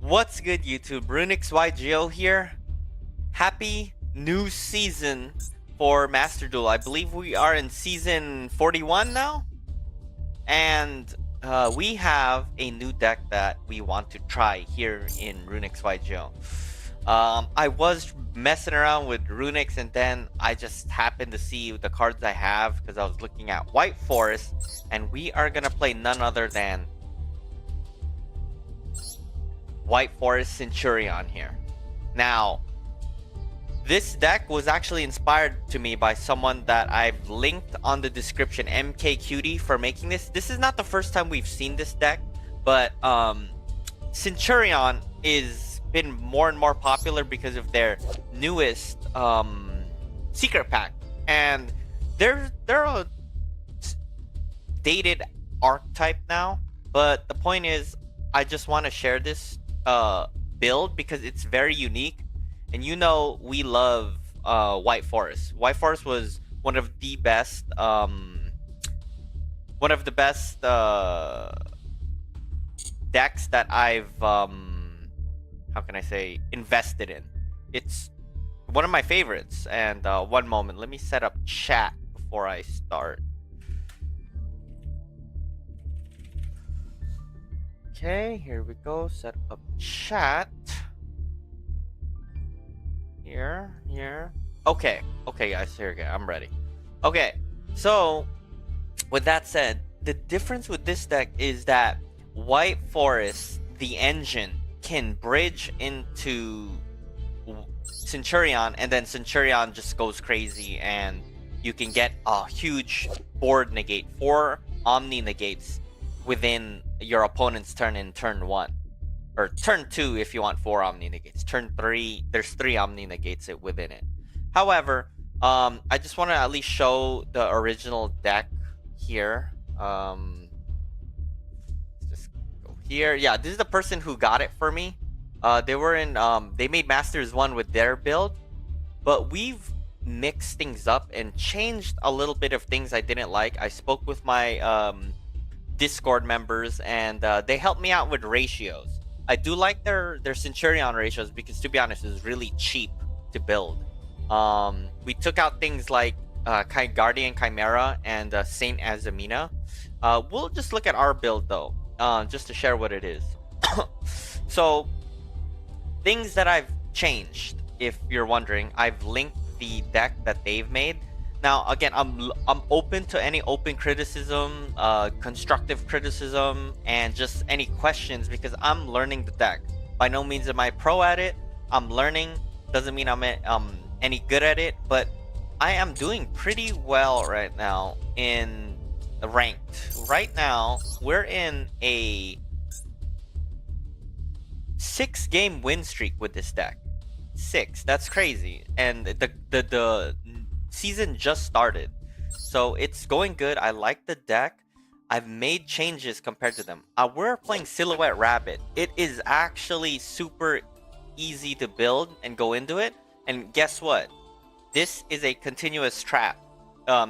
What's good, YouTube? RunixYGO here. Happy new season for Master Duel. I believe we are in season 41 now. And we have a new deck that we want to try here in RunixYGO. I was messing around with Runix and then I just happened to see the cards I have because I was looking at White Forest. And we are going to play none other than White Forest Centurion here. Now, this deck was actually inspired to me by someone that I've linked on the description, Mkqt, for making this. This is not the first time we've seen this deck, but Centurion is been more and more popular because of their newest secret pack, and they're a dated archetype now. But the point is, I just want to share this build because it's very unique, and you know we love White Forest. White Forest was one of the best decks that I've how can I say, invested in. It's one of my favorites. And one moment, let me set up chat before I start. Okay, here we go. Set up chat. Here. Okay, guys, here we go. I'm ready. Okay, so with that said, the difference with this deck is that White Forest, the engine, can bridge into Centurion, and then Centurion just goes crazy, and you can get a huge board negate, 4 Omni negates within your opponent's turn in turn 1, or turn 2 if you want 4 Omni negates. Turn 3, there's 3 Omni negates within it. However, I just want to at least show the original deck here. Let's just go here. Yeah, this is the person who got it for me. They were in they made Masters 1 with their build, but we've mixed things up and changed a little bit of things I didn't like. I spoke with my Discord members, and they helped me out with ratios. I do like their Centurion ratios because, to be honest, it's really cheap to build. We took out things like Guardian Chimera and Saint Azamina. We'll just look at our build though, just to share what it is. So, things that I've changed, if you're wondering, I've linked the deck that they've made. Now, again, I'm open to any open criticism, constructive criticism, and just any questions because I'm learning the deck. By no means am I pro at it. I'm learning. Doesn't mean I'm any good at it, but I am doing pretty well right now in the ranked. Right now, we're in a 6-game win streak with this deck. 6. That's crazy. And the season just started, so it's going good. I like the deck. I've made changes compared to them. We're playing Silhouette Rabbit. It is actually super easy to build and go into it. And guess what? This is a continuous trap.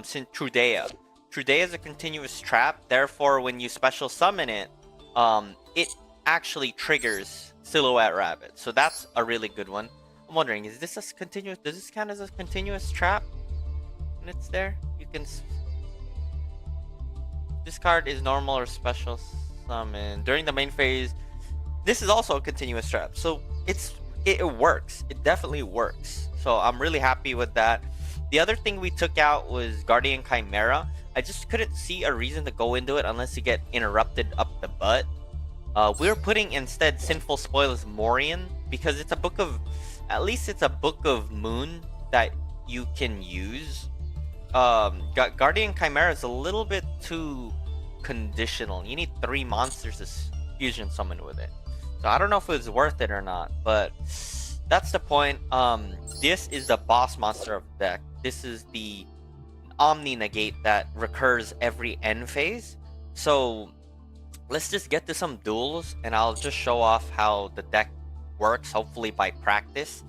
Since Trudea is a continuous trap. Therefore, when you special summon it, it actually triggers Silhouette Rabbit. So that's a really good one. I'm wondering, is this a continuous? Does this count as a continuous trap? When it's there, you can. This card is normal or special summon during the main phase. This is also a continuous trap, so it works. It definitely works. So I'm really happy with that. The other thing we took out was Guardian Chimera. I just couldn't see a reason to go into it unless you get interrupted up the butt. We're putting instead Sinful Spoils Morian because it's a book of, at least it's a book of Moon that you can use. Guardian Chimera is a little bit too conditional. You need 3 monsters to fusion summon with it. So I don't know if it's worth it or not, but that's the point. This is the boss monster of the deck. This is the Omni negate that recurs every end phase. So let's just get to some duels, and I'll just show off how the deck works, hopefully by practice.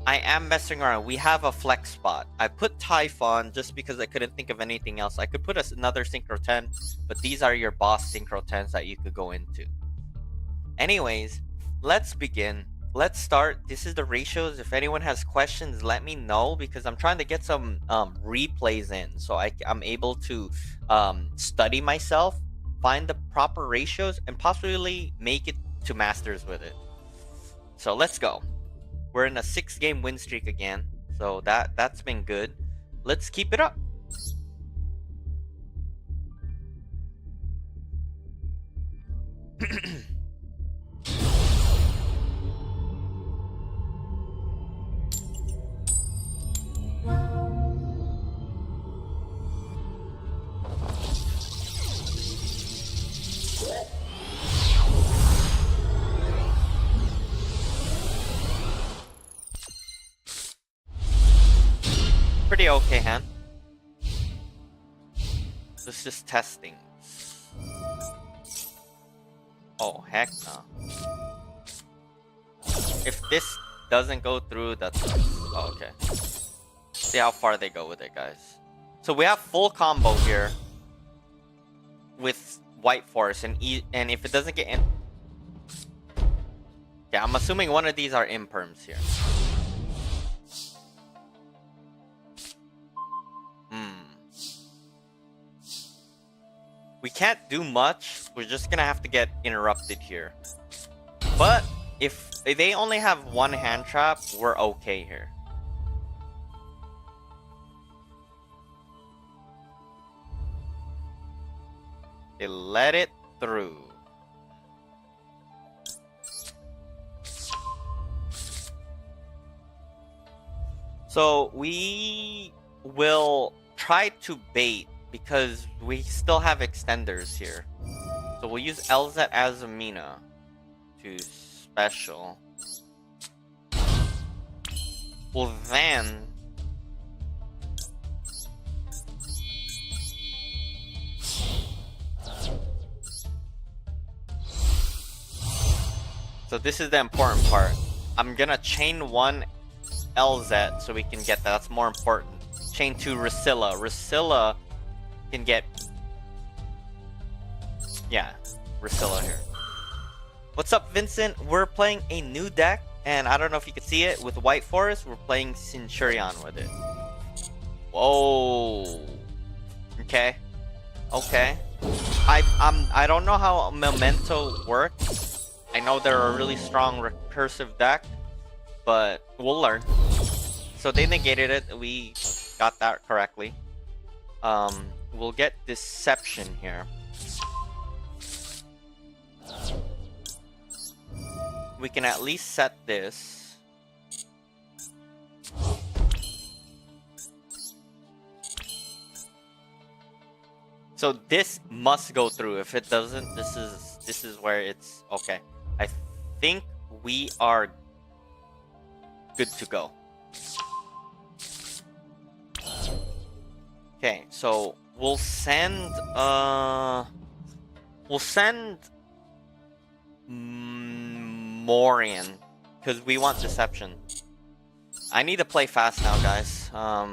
I am messing around. We have a flex spot. I put Typhon just because I couldn't think of anything else. I could put another Synchro 10, but these are your boss Synchro 10s that you could go into. Anyways, let's begin. Let's start. This is the ratios. If anyone has questions, let me know, because I'm trying to get some replays in, so I'm able to study myself, find the proper ratios, and possibly make it to masters with it. So let's go. We're in a 6-game win streak again, so that's been good. Let's keep it up. Pretty okay hand. This is testing. Oh, heck no. If this doesn't go through, that's... Oh, okay. See how far they go with it, guys. So we have full combo here with White Forest, and if it doesn't get in... Yeah, I'm assuming one of these are imperms here. We can't do much. We're just gonna have to get interrupted here. But if they only have one hand trap, we're okay here. They let it through. So we will try to bait, because we still have extenders here. So we'll use LZ as a Mina to special. Well then... So this is the important part. I'm gonna chain 1 LZ so we can get that. That's more important. Chain 2 Rusilla. Rusilla can get... Yeah, Rusilla here. What's up, Vincent? We're playing a new deck, and I don't know if you can see it, with White Forest. We're playing Centurion with it. Whoa. Okay. Okay. I don't know how Memento works. I know they're a really strong recursive deck, but we'll learn. So they negated it. We got that correctly. We'll get Deception here. We can at least set this. So this must go through. If it doesn't, this is where it's okay. I think we are good to go. Okay, so we'll send Morian, because we want Deception. I need to play fast now, guys.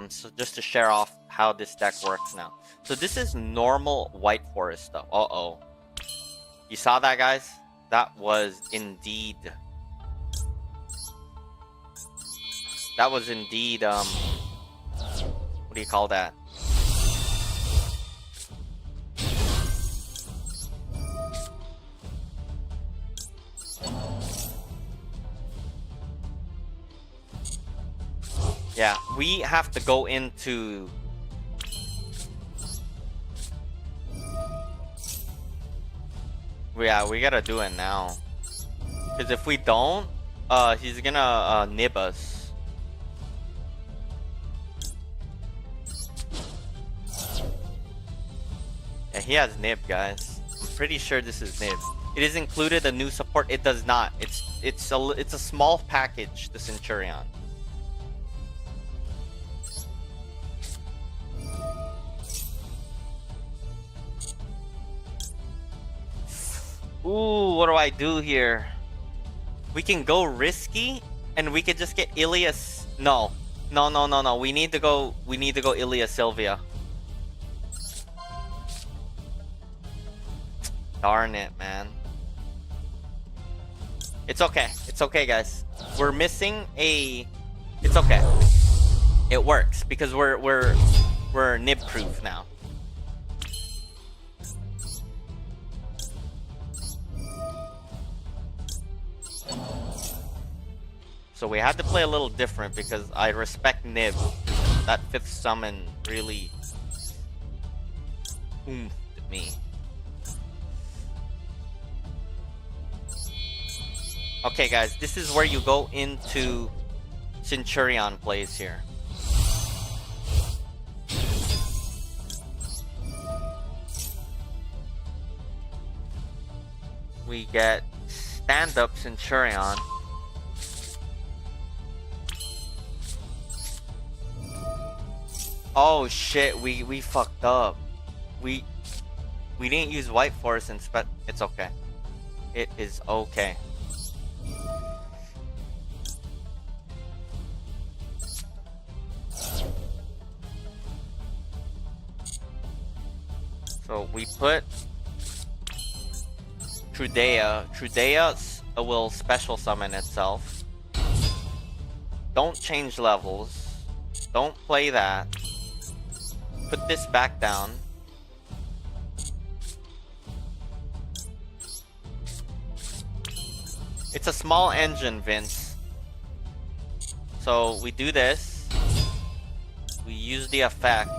So just to share off how this deck works now. So this is normal White Forest stuff. Uh-oh. You saw that, guys? That was indeed... That was indeed, what do you call that? Yeah, we have to go into... Yeah, we gotta do it now. Because if we don't, he's gonna nib us. Yeah, he has nib, guys. I'm pretty sure this is nib. It is included a new support. It does not. It's a small package, the Centurion. Ooh, what do I do here? We can go risky, and we could just get Ilias. No. We need to go Ilia Sylvia. Darn it, man. It's okay. It's okay, guys. We're missing a... It's okay. It works because we're nib proof now. So we had to play a little different because I respect nib. That 5th summon really oomphed me. Okay, guys, this is where you go into Centurion plays here. We get stand-up Centurion. Oh shit, we fucked up. We didn't use White Forest and it's okay. It is okay. So we put Trudea. Trudea will special summon itself. Don't change levels. Don't play that. Put this back down. It's a small engine, Vince. So we do this. We use the effect.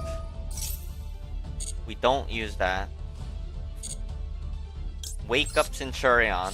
We don't use that. Wake up Centurion.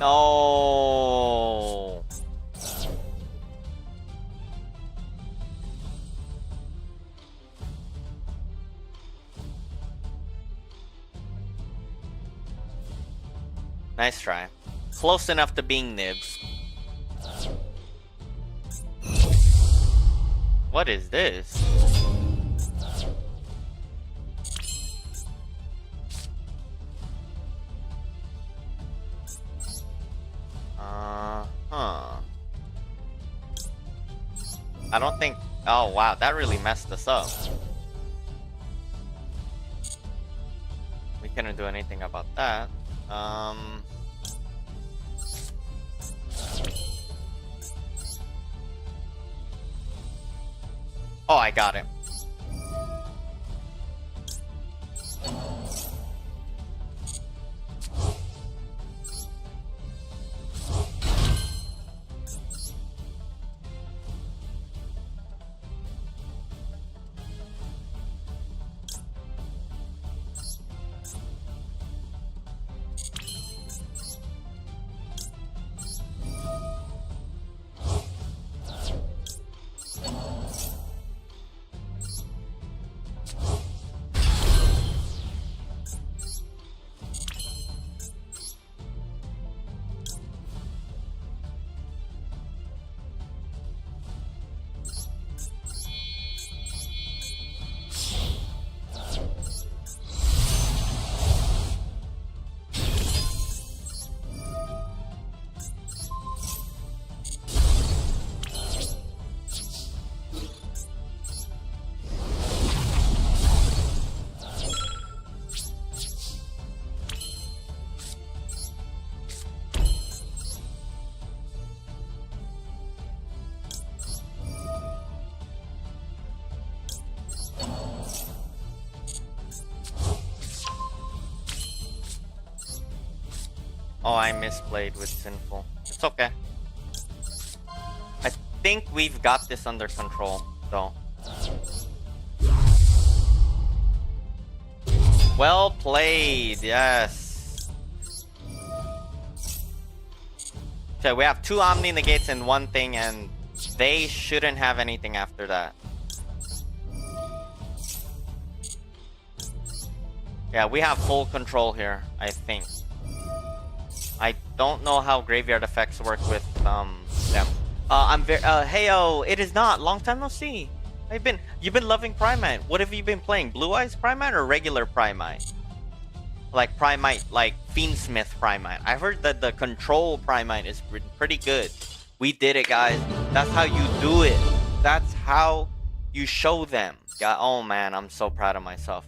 No. Nice try. Close enough to being nibs. What is this? I don't think... Oh, wow. That really messed us up. We couldn't do anything about that. Oh, I got it. Oh, I misplayed with Sinful. It's okay. I think we've got this under control, though. Well played, yes. Okay, we have 2 Omni Negates and 1 thing, and they shouldn't have anything after that. Yeah, we have full control here, I think. I don't know how graveyard effects work with them. I'm very heyo, it is not. Long time no see. You've been loving Primite. What have you been playing? Blue Eyes Primite or regular Primite? Like Primite, like Fiendsmith Primite. I've heard that the Control Primite is pretty good. We did it, guys. That's how you do it. That's how you show them. Yeah, oh man, I'm so proud of myself.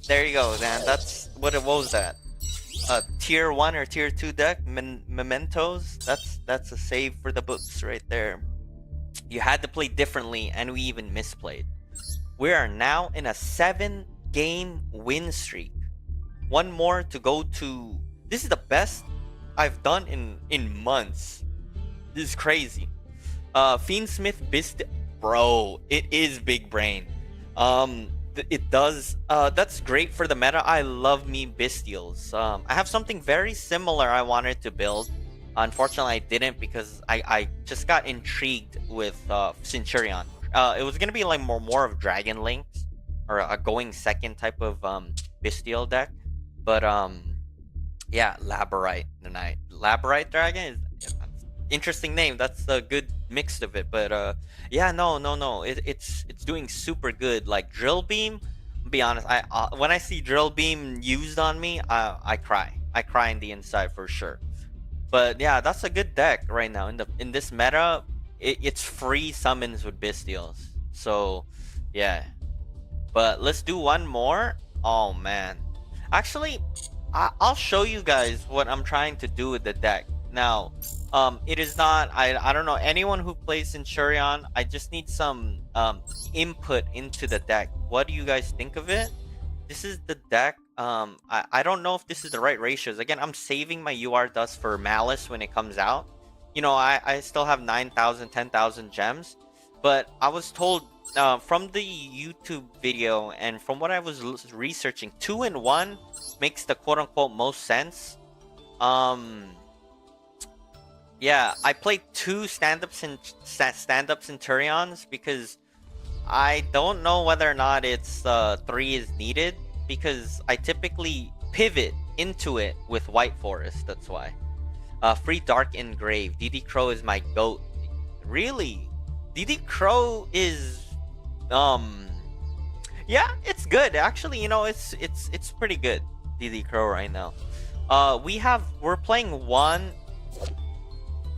There you go, man. That's what was that? Tier 1 or tier 2 deck, Mementos. That's a save for the books right there. You had to play differently, and we even misplayed. We are now in a 7-game win streak. One more to go to. This is the best I've done in months. This is crazy. Fiendsmith Bist, bro, it is big brain. It does. That's great for the meta. I love me Bestials. I have something very similar I wanted to build. Unfortunately, I didn't because I just got intrigued with Centurion. It was gonna be like more of Dragon Links or a going second type of Bestial deck, but yeah, Labyrinth tonight. Labyrinth Dragon is interesting name. That's a good mix of it, but yeah, no, it's doing super good. Like Drill Beam, be honest, I when I see Drill Beam used on me, I cry in the inside for sure. But yeah, that's a good deck right now in this meta. It's free summons with Bestials, so yeah. But let's do one more. Oh man, actually, I'll show you guys what I'm trying to do with the deck now. It is not, I don't know anyone who plays Centurion. I just need some input into the deck. What do you guys think of it? This is the deck. I don't know if this is the right ratios. Again, I'm saving my UR dust for Malice when it comes out. You know, I still have 9,000, 10,000 gems, but I was told from the YouTube video and from what I was researching, 2 in 1 makes the quote-unquote most sense. Yeah, I played 2 stand-up Centurions because I don't know whether or not it's 3 is needed, because I typically pivot into it with White Forest. That's why. Free Dark Engrave. DD Crow is my goat. Really? DD Crow is yeah, it's good actually. You know, it's pretty good. DD Crow right now. We're playing one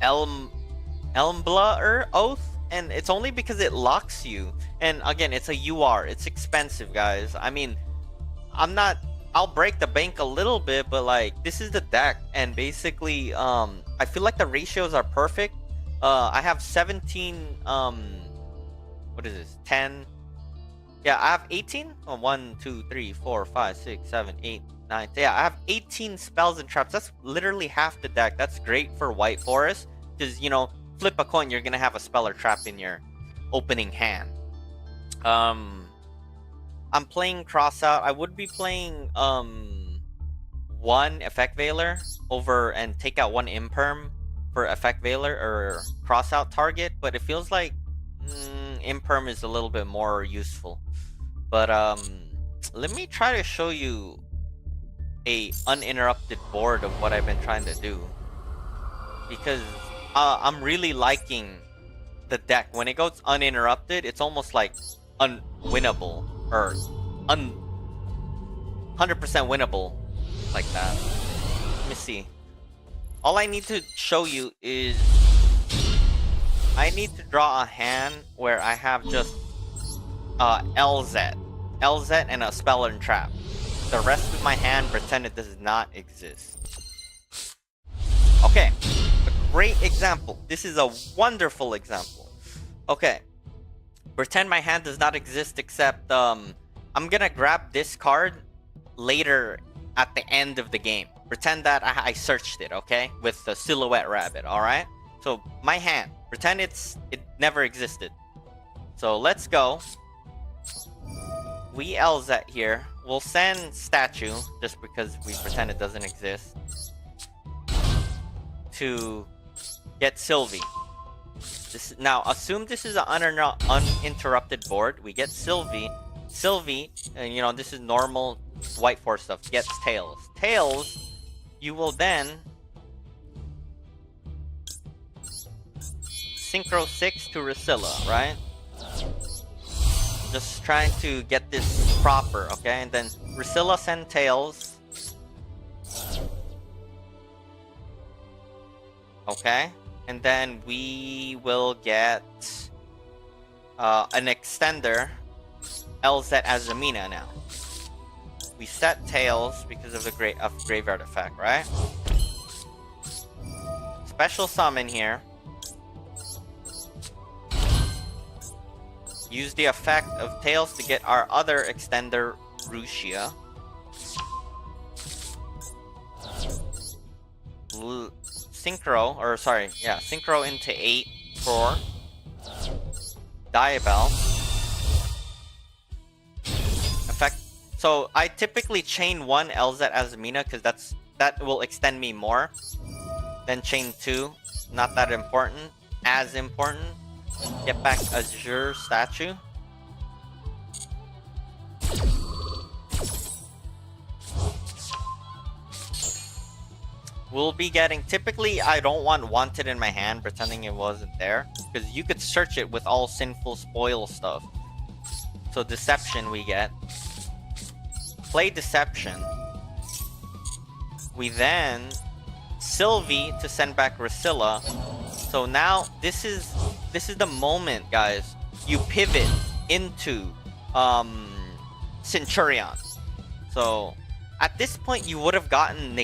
Elmbla Oath, and it's only because it locks you. And again, it's a UR. It's expensive, guys. I mean, I'll break the bank a little bit, but like, this is the deck, and basically I feel like the ratios are perfect. I have 17 what is this, 10, yeah, I have 18. 1 2 3 4 5 6 7 8 9, yeah, I have 18 spells and traps. That's literally half the deck. That's great for White Forest, because, you know, flip a coin, you're gonna have a spell or trap in your opening hand. I'm playing Crossout. I would be playing one Effect Veiler over and take out one Imperm for Effect Veiler or Crossout target, but it feels like Imperm is a little bit more useful. But let me try to show you a uninterrupted board of what I've been trying to do, because I'm really liking the deck. When it goes uninterrupted, it's almost like unwinnable, or 100% winnable, like that. Let me see. All I need to show you is I need to draw a hand where I have just LZ and a spell and trap. The rest of my hand, pretend it does not exist. Okay, a great example. This is a wonderful example. Okay, pretend my hand does not exist, except I'm gonna grab this card later at the end of the game. Pretend that I searched it, okay, with the Silhouette Rabbit. All right, so my hand, pretend it never existed. So let's go. We LZ here. We'll send Statue, just because we pretend it doesn't exist, to get Sylvie. Now, assume this is an uninterrupted board. We get Sylvie. Sylvie, you know, this is normal White Forest stuff gets Tails. Tails, you will then Synchro 6 to Rusilla, right? Just trying to get this proper, okay? And then Rusilla send Tails. Okay, and then we will get an extender, LZ Azamina now. We set Tails because of the graveyard effect, right? Special summon here. Use the effect of Tails to get our other extender, Rushia. Synchro into 8 for Diabell. Effect. So I typically chain 1 LZ Azamina because that will extend me more. Then chain 2, not that important. As important. Get back Azure statue. We'll be getting, typically I don't want Wanted in my hand pretending it wasn't there, because you could search it with all sinful spoil stuff. So Deception we get. Play Deception. We then Sylvie to send back Rusilla. So now this is the moment, guys. You pivot into Centurion. So at this point, you would have gotten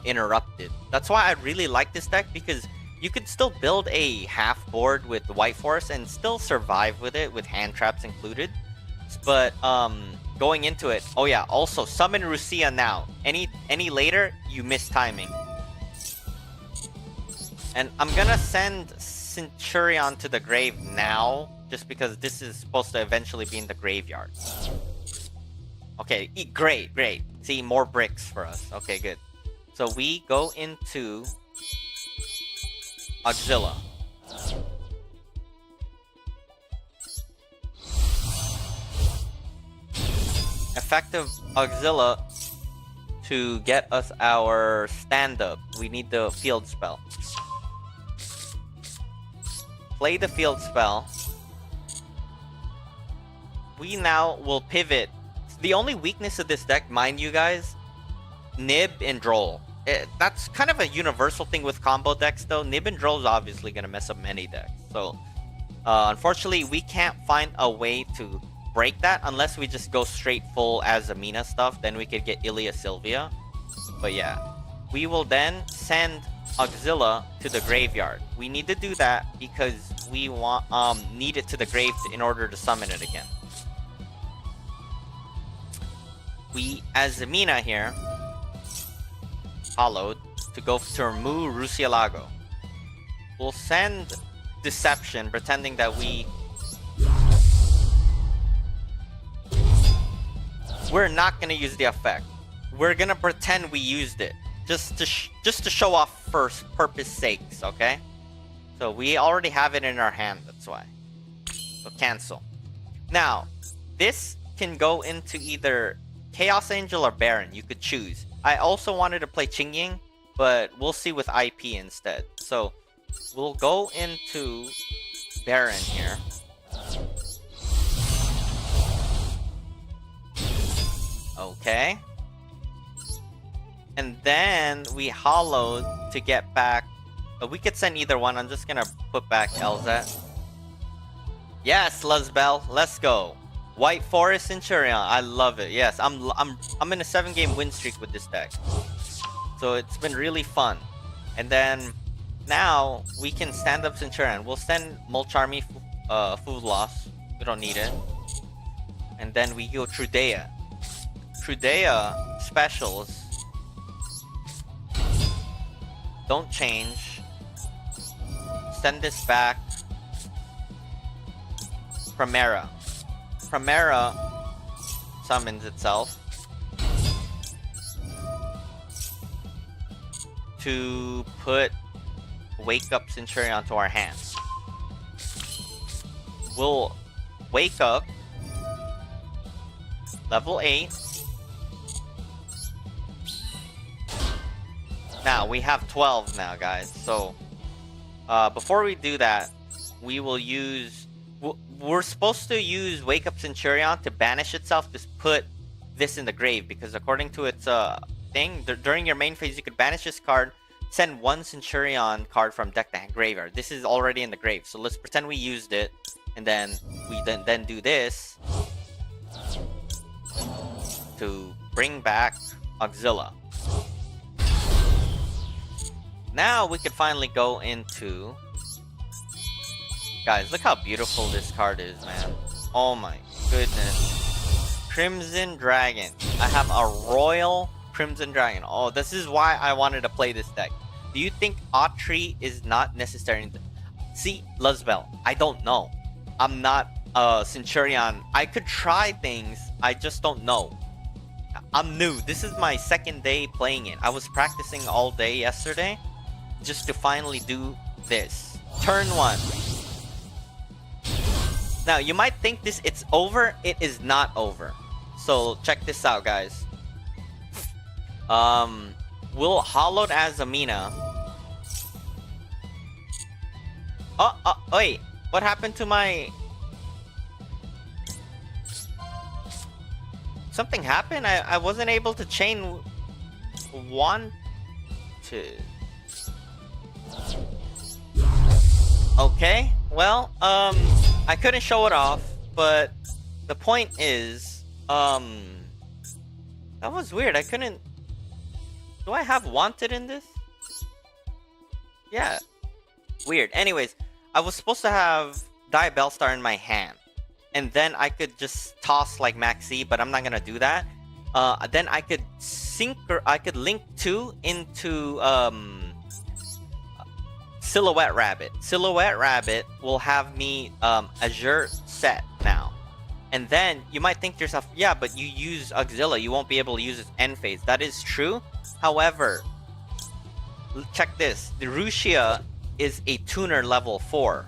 Interrupted. That's why I really like this deck, because you could still build a half board with White Forest and still survive with it, with hand traps included. But going into it, oh yeah, also summon Rusia now. Any later, you miss timing. And I'm gonna send Centurion to the grave now, just because this is supposed to eventually be in the graveyard. Okay, great. See, more bricks for us. Okay, good. So we go into Auxilla. Effective Auxilla to get us our stand-up. We need the field spell. Play the field spell. We now will pivot. The only weakness of this deck, mind you guys, Nib and Droll. That's kind of a universal thing with combo decks though. Nib and Droll is obviously going to mess up many decks. So unfortunately, we can't find a way to break that unless we just go straight full Azamina stuff. Then we could get Ilia Sylvia. But yeah, we will then send Auxilla to the graveyard. We need to do that because we want need it to the grave in order to summon it again. We Azamina here, hollowed, to go to remove Rusialago. We'll send Deception, pretending that we're not gonna use the effect. We're gonna pretend we used it, just to show off for purpose sakes, okay? So we already have it in our hand, that's why. So cancel. Now, this can go into either Chaos Angel or Baron, you could choose. I also wanted to play Qingying, but we'll see with IP instead. So we'll go into Baron here. Okay. And then we hollowed to get back. We could send either one. I'm just gonna put back LZ. Yes, Luzbel, let's go. White Forest Centurion, I love it. Yes, I'm in a 7-game win streak with this deck, so it's been really fun. And then now we can stand up Centurion. We'll send Mulch Army food loss. We don't need it. And then we go Trudea. Trudea specials don't change. Send this back. Primera summons itself to put Wake Up Centurion onto our hands. We'll Wake Up level 8 Now, we have 12 now, guys. So, before we do that, we will use... We're supposed to use Wake Up Centurion to banish itself. Just put this in the grave. Because according to its thing, during your main phase, you could banish this card, send one Centurion card from deck to graveyard. This is already in the grave. So let's pretend we used it. And then we then do this to bring back Auxilla. Now we could finally go into... Guys, look how beautiful this card is, man. Oh my goodness. Crimson Dragon. I have a Royal Crimson Dragon. Oh, this is why I wanted to play this deck. Do you think Autry is not necessary? See, Luzbel, I don't know. I'm not a Centurion. I could try things, I just don't know. I'm new. This is my second day playing it. I was practicing all day yesterday just to finally do this. Turn 1. Now, you might think it's over. It is not over. So, check this out, guys. We'll hollowed as Amina. Wait. What happened to my... Something happened? I wasn't able to chain one to... Okay, well, I couldn't show it off, but the point is, that was weird. I couldn't... Do I have Wanted in this? Yeah. Weird. Anyways, I was supposed to have Diabellstar in my hand. And then I could just toss like Mkqt, but I'm not gonna do that. Then I could link 2 into Silhouette Rabbit. Silhouette Rabbit will have me Azure set now. And then you might think to yourself, yeah, but you use Auxilla, you won't be able to use its end phase. That is true. However, check this. The Rushia is a tuner level 4.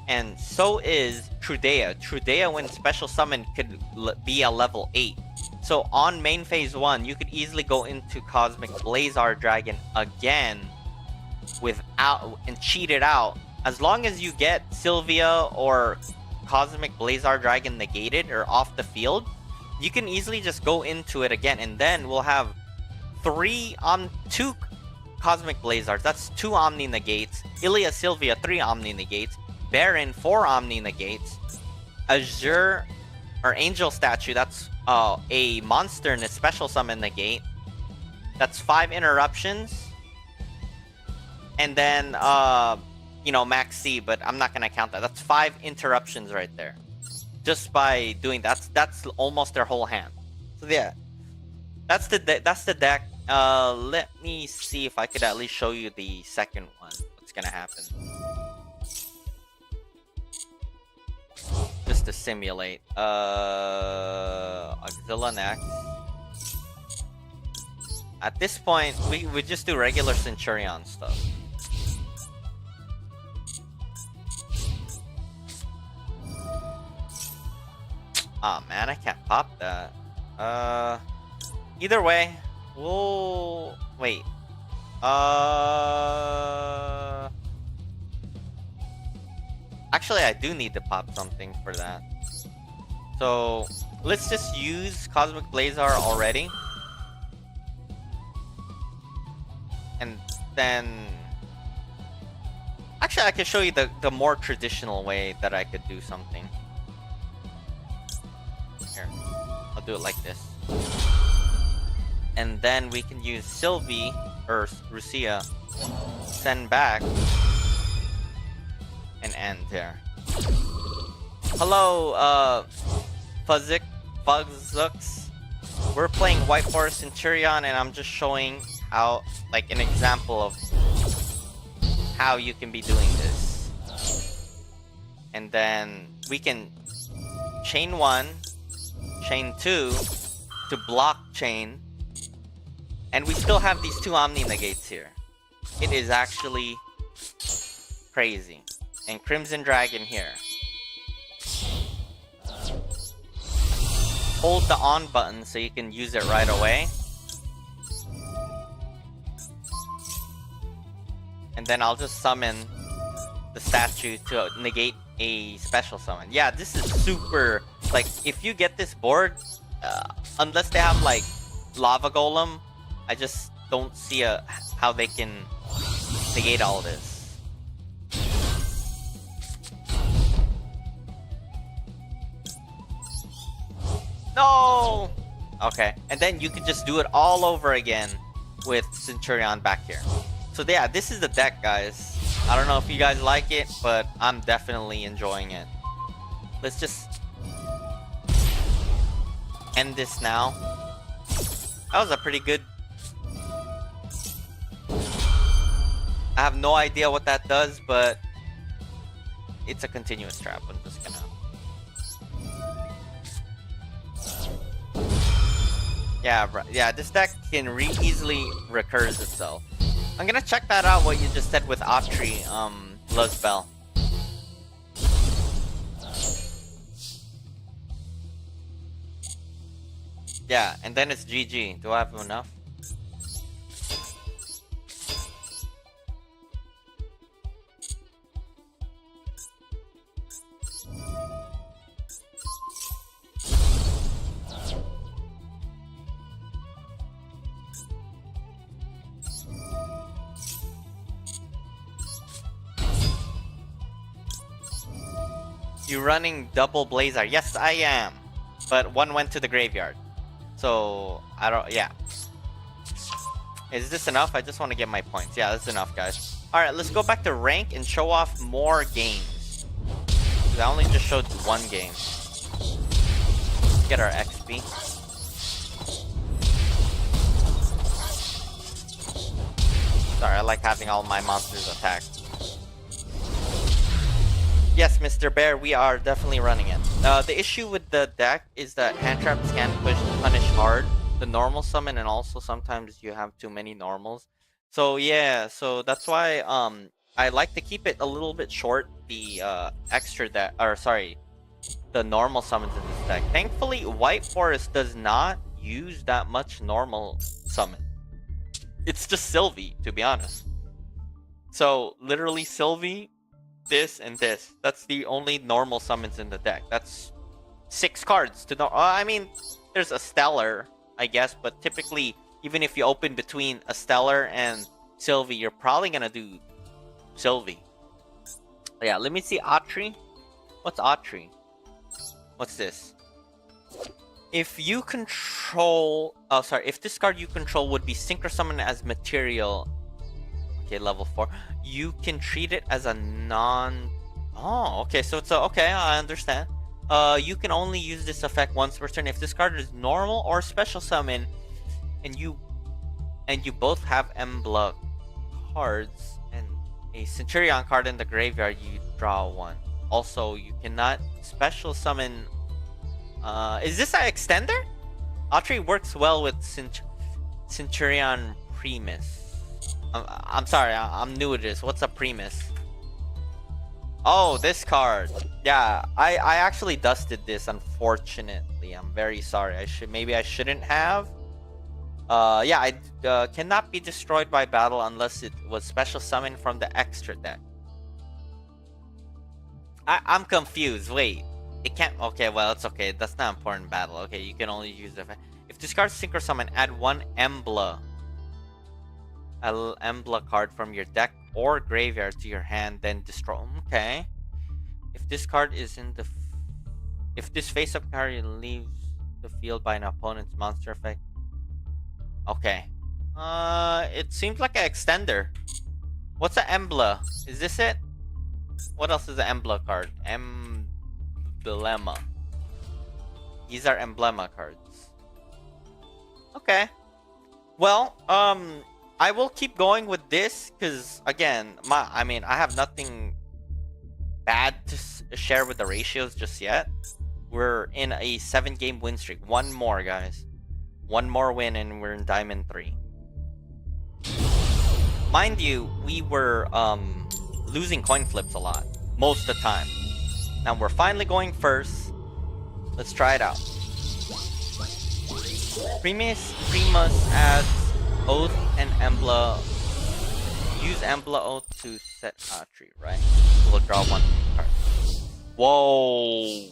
And so is Trudea. Trudea, when special summon, could be a level 8. So on main phase 1, you could easily go into Cosmic Blazar Dragon again and cheat it out. As long as you get Sylvia or Cosmic Blazar Dragon negated or off the field, you can easily just go into it again. And then we'll have 2 Cosmic Blazars. That's 2 Omni negates. Ilia Sylvia, 3 Omni negates. Baron, 4 Omni negates. Azure or Angel Statue, that's a monster and a special summon negate. That's 5 interruptions. And then, Mkqt, but I'm not gonna count that. That's 5 interruptions right there. Just by doing that. That's almost their whole hand. So yeah. That's the deck. Let me see if I could at least show you the second one. What's gonna happen. Just to simulate. Auxilla next. At this point, we just do regular Centurion stuff. Ah, man, I can't pop that. Either way, we'll... Wait. Actually, I do need to pop something for that. So, let's just use Cosmic Blazar already. And then... Actually, I can show you the more traditional way that I could do something. Here. I'll do it like this. And then we can use Sylvie, or Rusia, send back, and end here. Hello, Fuzzux. We're playing White Forest Centurion, and I'm just showing how, like, an example of how you can be doing this. And then we can chain 1, chain 2 to block chain, and we still have these 2 Omni negates here. It is actually crazy. And Crimson Dragon here. Hold the on button so you can use it right away. And then I'll just summon the statue to negate a special summon. Yeah, this is super... Like, if you get this board, unless they have, like, Lava Golem, I just don't see how they can negate all this. No! Okay, and then you can just do it all over again with Centurion back here. So yeah, this is the deck, guys. I don't know if you guys like it, but I'm definitely enjoying it. Let's just end this now. That was a pretty good... I have no idea what that does, but it's a continuous trap. I'm just gonna... Yeah, this deck can easily recurse itself. I'm gonna check that out, what you just said with Atri, Luzbel. Yeah, and then it's GG. Do I have enough? You running double Blazer? Yes, I am. But one went to the graveyard. So, I don't... Yeah. Is this enough? I just want to get my points. Yeah, that's enough, guys. Alright, let's go back to rank and show off more games. Because I only just showed one game. Get our XP. Sorry, I like having all my monsters attack. Yes, Mr. Bear, we are definitely running it. The issue with the deck is that hand traps can punish hard the normal summon, and also sometimes you have too many normals. So yeah, so that's why I like to keep it a little bit short, the extra deck, or sorry, the normal summons in this deck. Thankfully, White Forest does not use that much normal summon. It's just Sylvie, to be honest. So literally Sylvie, this and this. That's the only normal summons in the deck. That's 6 cards to know. I mean, there's a Stellar, I guess, but typically, even if you open between a Stellar and Sylvie, you're probably gonna do Sylvie. Yeah, let me see Atri. What's Atri? What's this? If you control... Oh, sorry. If this card you control would be Synchro Summon as material... Okay, level 4. You can treat it as a non... Oh, okay. So it's a... Okay, I understand. You can only use this effect once per turn. If this card is normal or special summon, and you both have Embla cards and a Centurion card in the graveyard, you draw 1. Also, you cannot special summon... is this an extender? Atri works well with Centurion Primus. I'm sorry, I'm new to this. What's a Primus? Oh, this card. Yeah, I actually dusted this, unfortunately. I'm very sorry. Maybe I shouldn't have. Yeah, I cannot be destroyed by battle unless it was special summoned from the extra deck. I'm confused. Wait, it can't... Okay, well, it's okay. That's not important battle. Okay, you can only use the... If discard Synchro Summon, add 1 Embla. Embla card from your deck or graveyard to your hand, then destroy. Okay. If this card is in the... If this face-up card leaves the field by an opponent's monster effect. Okay. It seems like an extender. What's an Embla? Is this it? What else is an Embla card? Emblema. These are Emblema cards. Okay. Well, I will keep going with this because, again, I have nothing bad to share with the ratios just yet. We're in a 7-game win streak. One more, guys. One more win and we're in Diamond 3. Mind you, we were losing coin flips a lot. Most of the time. Now we're finally going first. Let's try it out. Primus adds Oath and Embla use Embla to set a tree, right? We'll draw one card. Whoa!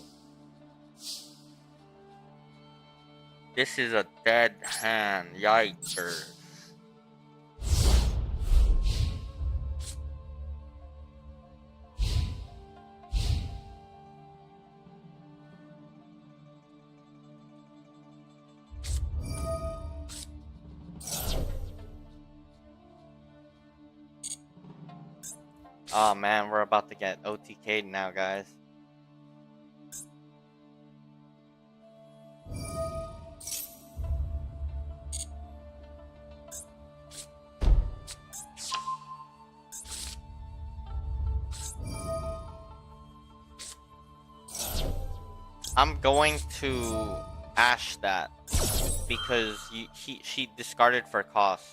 This is a dead hand. Yikers. Oh man, we're about to get OTK'd now, guys. I'm going to ash that because she discarded for cost.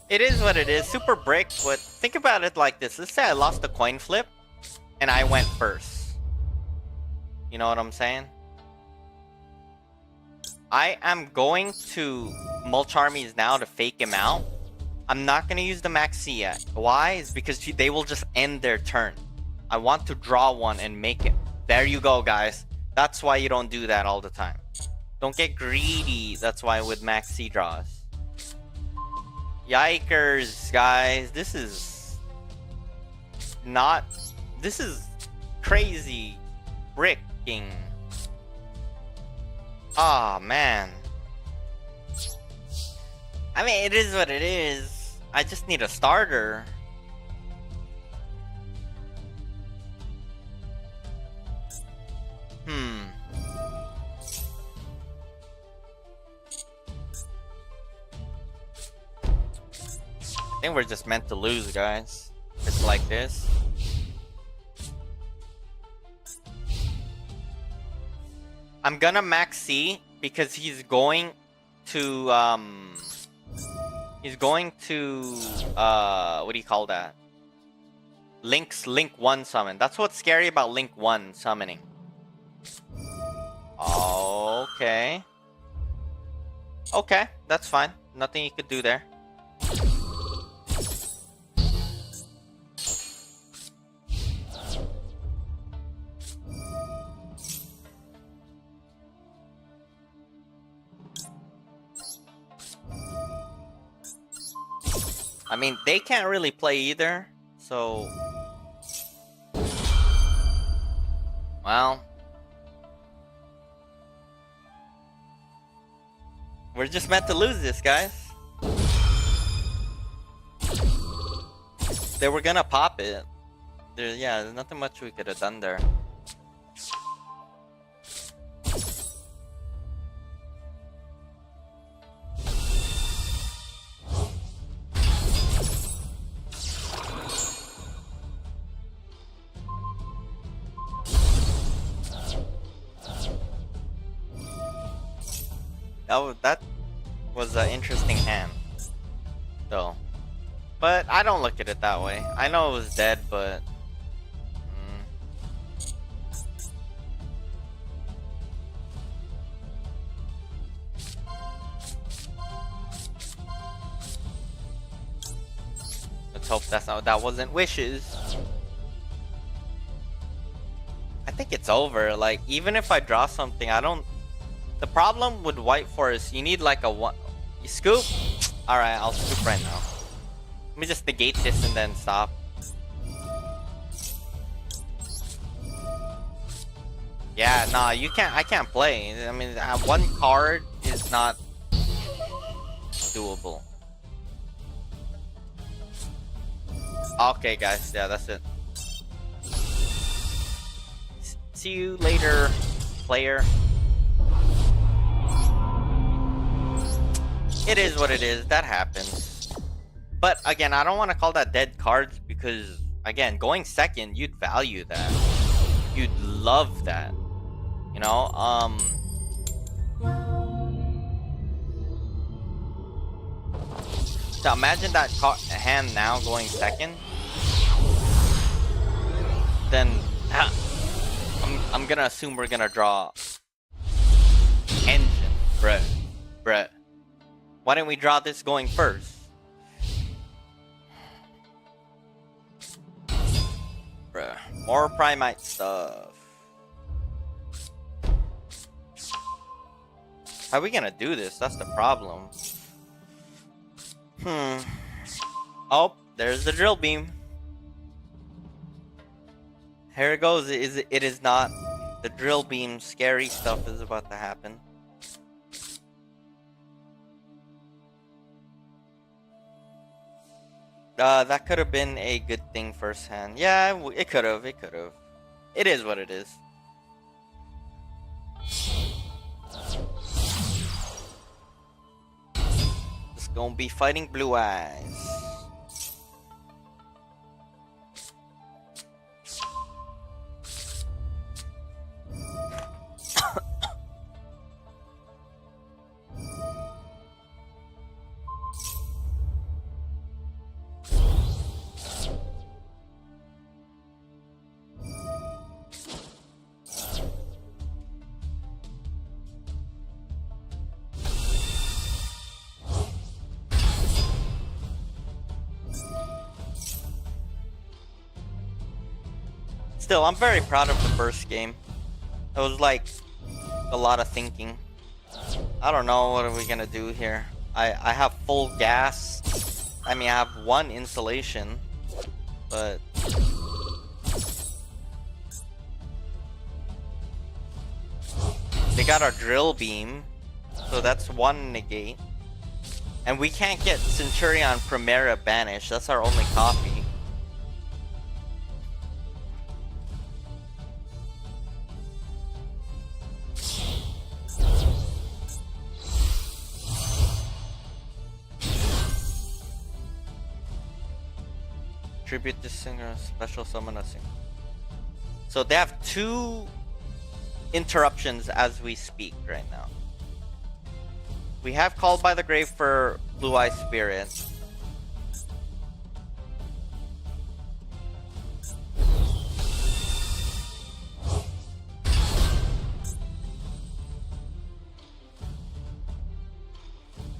It is what it is. Super brick, but think about it like this. Let's say I lost the coin flip and I went first. You know what I'm saying? I am going to mulch armies now to fake him out. I'm not going to use the Mkqt yet. Why? Is because they will just end their turn. I want to draw one and make it. There you go, guys. That's why you don't do that all the time. Don't get greedy. That's why with Mkqt draws. Yikers, guys. This is not... This is crazy bricking. Ah, man. I mean, it is what it is. I just need a starter. I think we're just meant to lose, guys. It's like this. I'm gonna max C because he's going to what do you call that? Link 1 summon. That's what's scary about Link 1 summoning. Okay. Okay, that's fine. Nothing you could do there. I mean, they can't really play either, so... Well... We're just meant to lose this, guys. They were gonna pop it. There's nothing much we could have done there. That was an interesting hand, though. But I don't look at it that way. I know it was dead, but... Let's hope that wasn't wishes. I think it's over. Like, even if I draw something, I don't... The problem with White Forest, you need like a one... You scoop? Alright, I'll scoop right now. Let me just negate this and then stop. Yeah, nah, you can't... I can't play. I mean, one card is not doable. Okay, guys. Yeah, that's it. See you later, player. It is what it is. That happens. But again, I don't want to call that dead cards because, again, going second, you'd value that. You'd love that. You know? So imagine that hand now going second. Then I'm gonna assume we're gonna draw engine, bruh. Why didn't we draw this going first? Bruh. More Primite stuff. How are we gonna do this? That's the problem. Oh, there's the drill beam. Here it goes. It is not. The drill beam scary stuff is about to happen. That could have been a good thing first hand. Yeah, it could have. It could have. It is what it is. Just gonna be fighting Blue Eyes. Still, I'm very proud of the first game. It was like a lot of thinking. I don't know what are we gonna do here. I have full gas. I mean, I have one insulation, but they got our drill beam, so that's one negate. And we can't get Centurion Primera banished. That's our only copy. Tribute this singer, special summon a singer. So they have 2 interruptions as we speak right now. We have Called by the Grave for Blue Eye Spirit.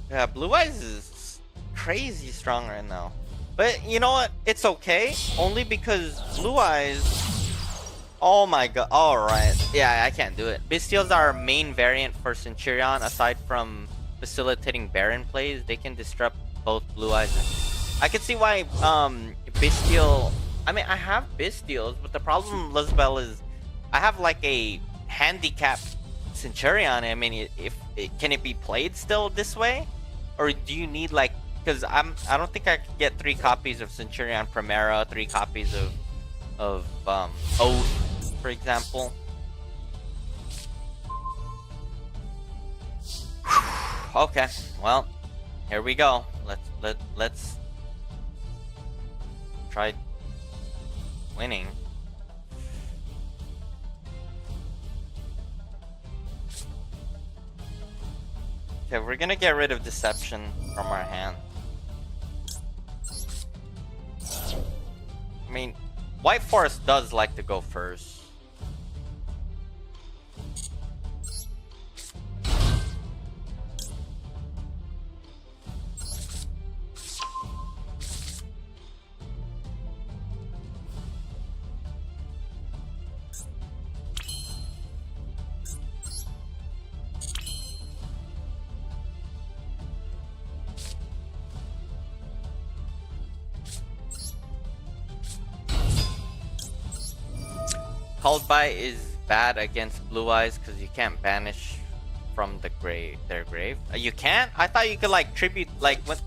Yeah, Blue Eyes is crazy strong right now. But you know what? It's okay. Only because Blue Eyes... Oh my god. Alright. Yeah, I can't do it. Bestials are our main variant for Centurion. Aside from facilitating Baron plays, they can disrupt both Blue Eyes. I can see why Bestial... I mean, I have Bestials, but the problem, Lizbel, is I have like a handicapped Centurion. I mean, can it be played still this way? Or do you need like... Because I don't think I could get 3 copies of Centurion Primera, 3 copies of Oath, for example. Okay, well, here we go. Let's try winning. Okay, we're gonna get rid of Deception from our hand. I mean, White Forest does like to go first. Called by is bad against Blue Eyes because you can't banish from the their grave. You can't? I thought you could like tribute like what?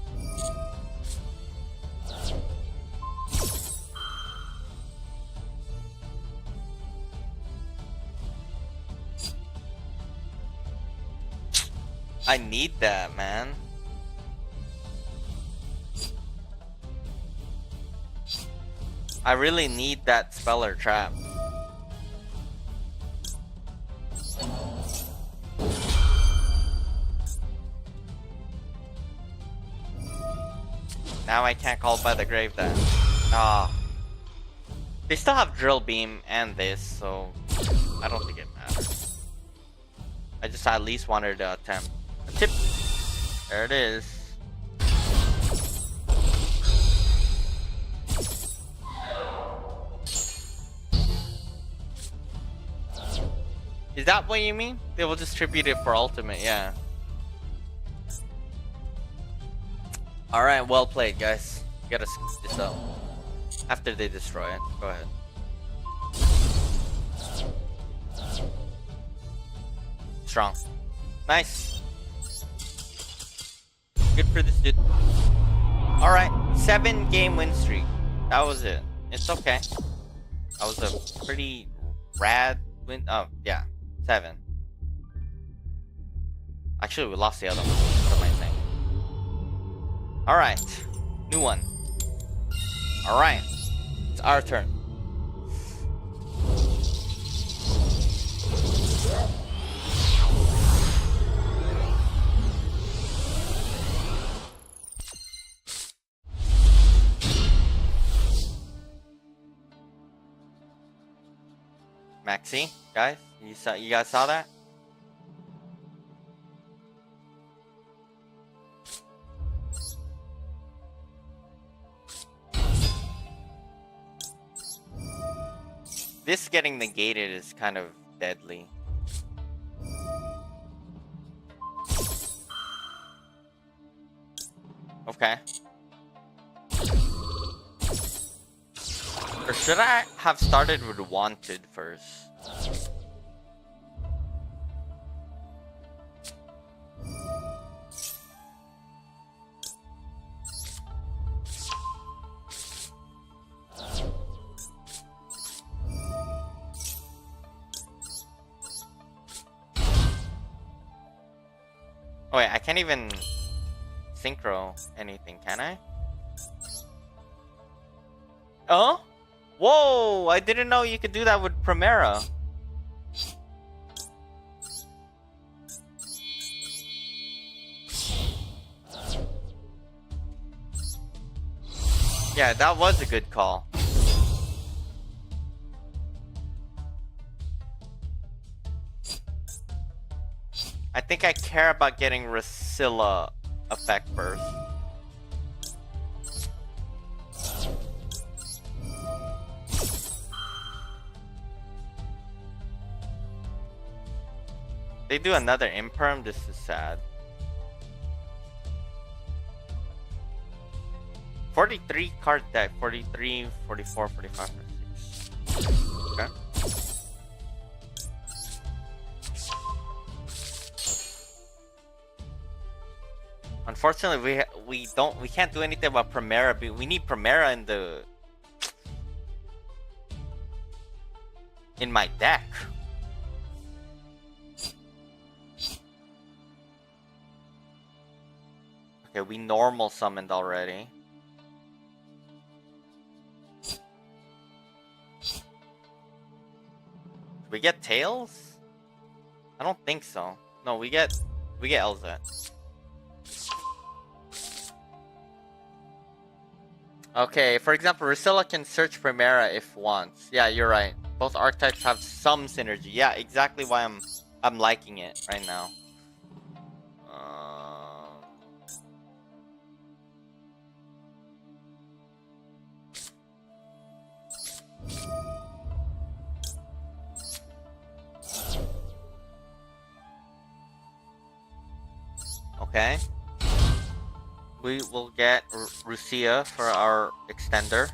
I need that, man. I really need that Speller Trap. Now I can't call by the grave then. Ah. They still have Drill Beam and this, so I don't think it matters. I just at least wanted to attempt. There it is. Is that what you mean? They will distribute it for ultimate, yeah. Alright, well played, guys. You gotta scoop this up. After they destroy it. Go ahead. Strong. Nice. Good for this dude. Alright, 7-game win streak. That was it. It's okay. That was a pretty rad win. Oh, yeah. 7. Actually, we lost the other one. What am I saying? Alright. New one. Alright. It's our turn. Maxi, guys, you guys saw that? This getting negated is kind of deadly. Okay. Or should I have started with Wanted first? Oh wait, I can't even synchro anything, can I? Oh? Whoa! I didn't know you could do that with Primera. Yeah, that was a good call. I think I care about getting Rusilla effect first. They do another imperm, this is sad. 43 card deck, 43, 44, 45, 46. Okay. Unfortunately, we can't do anything about Primera. We need Primera in my deck. Okay, we normal summoned already. We get Tails? I don't think so. No, we get Elzet. Okay, for example, Rusilla can search Primera if wants. Yeah, you're right. Both archetypes have some synergy. Yeah, exactly why I'm liking it right now. Okay. We will get Rusia for our extender.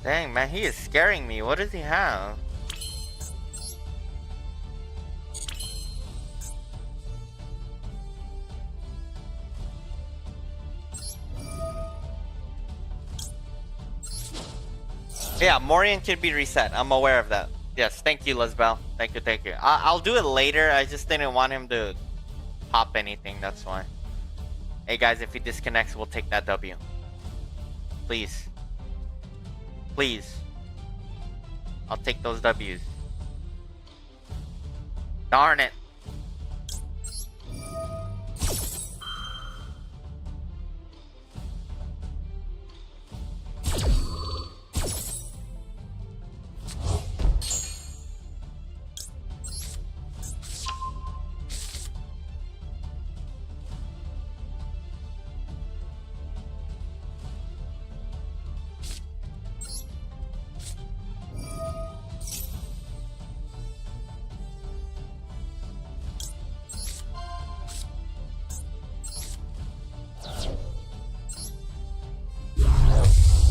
Dang, man, he is scaring me. What does he have? Yeah, Morian can be reset. I'm aware of that. Yes, thank you, Lesbel. Thank you, thank you. I'll do it later. I just didn't want him to pop anything, that's why. Hey guys, if he disconnects, we'll take that W. Please. Please. I'll take those W's. Darn it.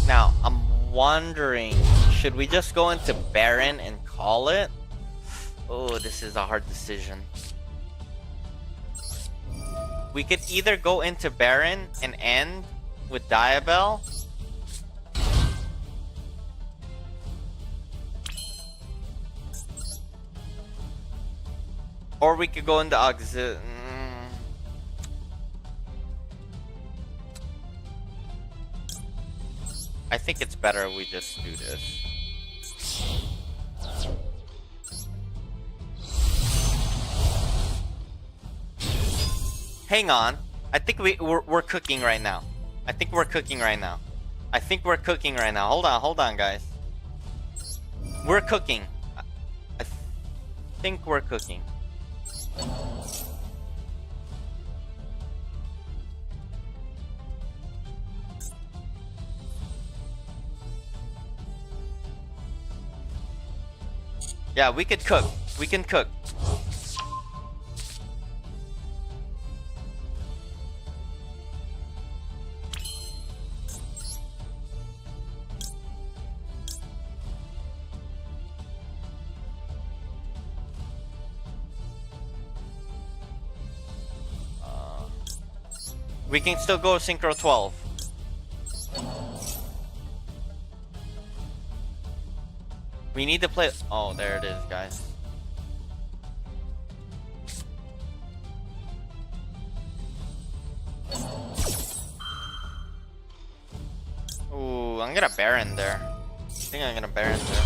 Now, I'm wondering, should we just go into Baron and call it? Oh, this is a hard decision. We could either go into Baron and end with Diabell. Or we could go into Auxil... I think it's better we just do this. Hang on. I think we're cooking right now. I think we're cooking right now. I think we're cooking right now. Hold on, guys. We're cooking. I think we're cooking. Yeah, we could cook. We can cook. We can still go Synchro 12. We need to play... Oh, there it is, guys. Ooh, I'm gonna Baron there. I think I'm gonna Baron there.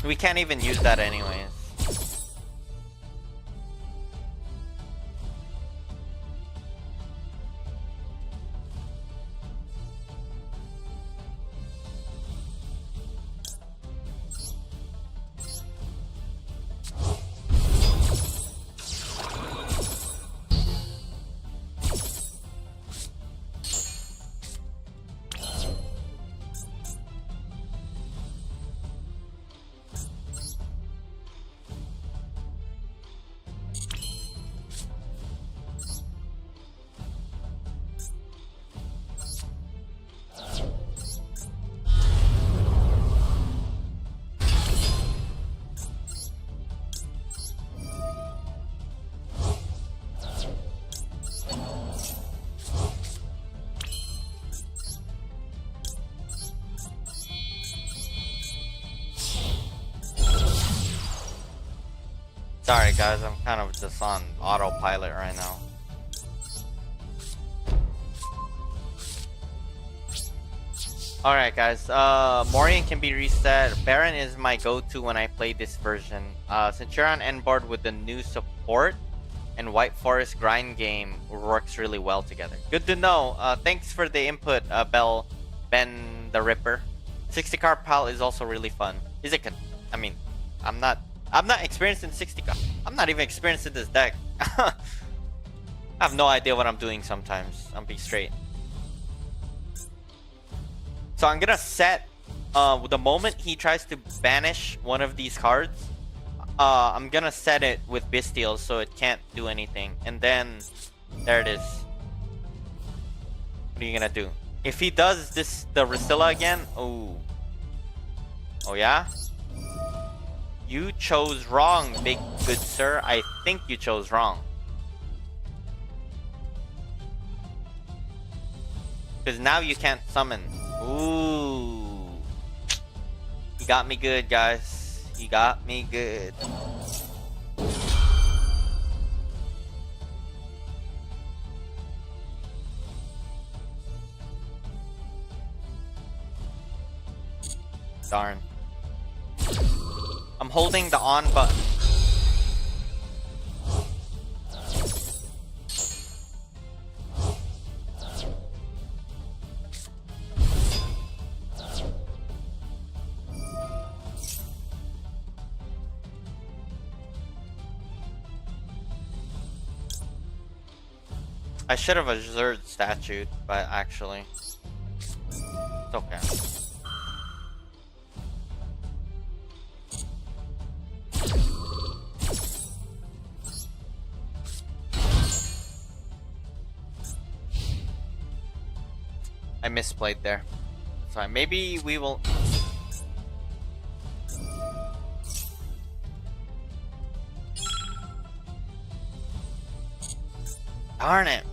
We can't even use that anyways. Sorry guys, I'm kind of just on autopilot right now. Alright guys, Morian can be reset. Baron is my go-to when I play this version. Centurion end board with the new support. and White Forest grind game works really well together. Good to know. Thanks for the input, Ben the Ripper. 60 card pal is also really fun. Is it? I mean, I'm not experienced in 60 card. I'm not even experienced in this deck. I have no idea what I'm doing sometimes. I'll be straight. So I'm gonna set the moment he tries to banish one of these cards. I'm gonna set it with Bestial so it can't do anything. And then there it is. What are you gonna do? If he does this, the Racilla again, oh yeah? You chose wrong, big good sir. I think you chose wrong. Because now you can't summon. Ooh. He got me good, guys. He got me good. Darn. I'm holding the on button. I should have observed statute, but actually, it's okay. I misplayed there. So maybe we will. Darn it.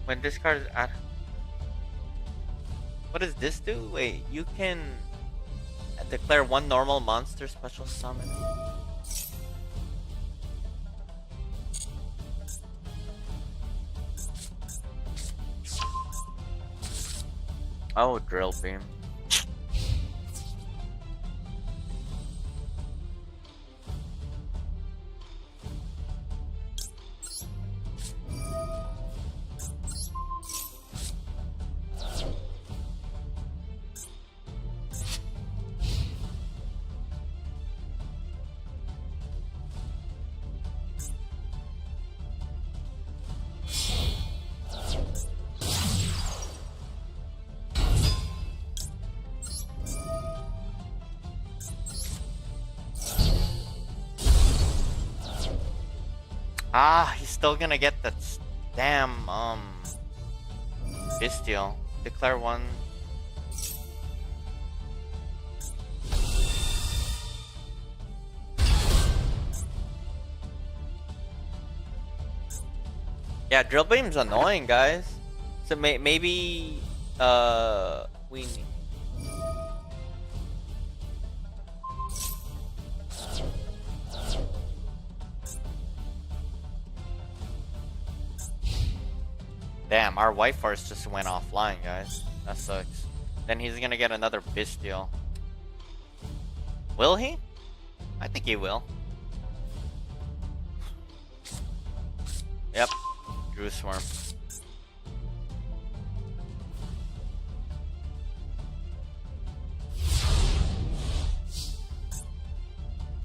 When this card is at... What does this do? Wait, you can declare one normal monster special summon. Oh, drill beam. Ah, he's still gonna get that damn Bestial. Declare one. Yeah, drill beam's annoying, guys. So maybe we. Damn, our White Forest just went offline, guys. That sucks. Then he's gonna get another Bestial. Will he? I think he will. Yep. Drew Swarm.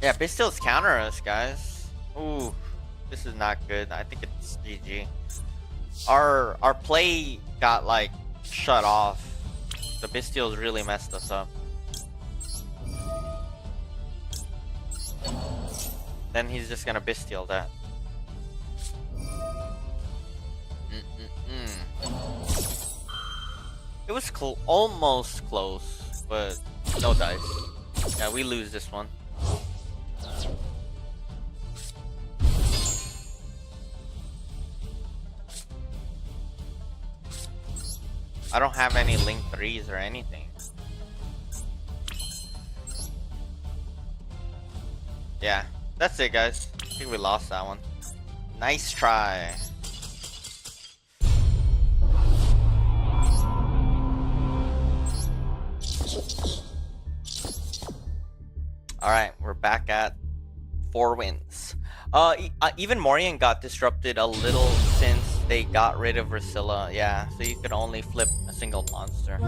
Yeah, Bestial's counter us, guys. Ooh, this is not good. I think it's GG. Our play got like shut off. The Bestials really messed us up. Then he's just gonna Bestial that. It was almost close, but no dice. Yeah, we lose this one. I don't have any link 3s or anything. Yeah, that's it, guys. I think we lost that one. Nice try. Alright, we're back at 4 wins. Even Morian got disrupted a little since they got rid of Rusilla. Yeah, so you could only flip a single monster.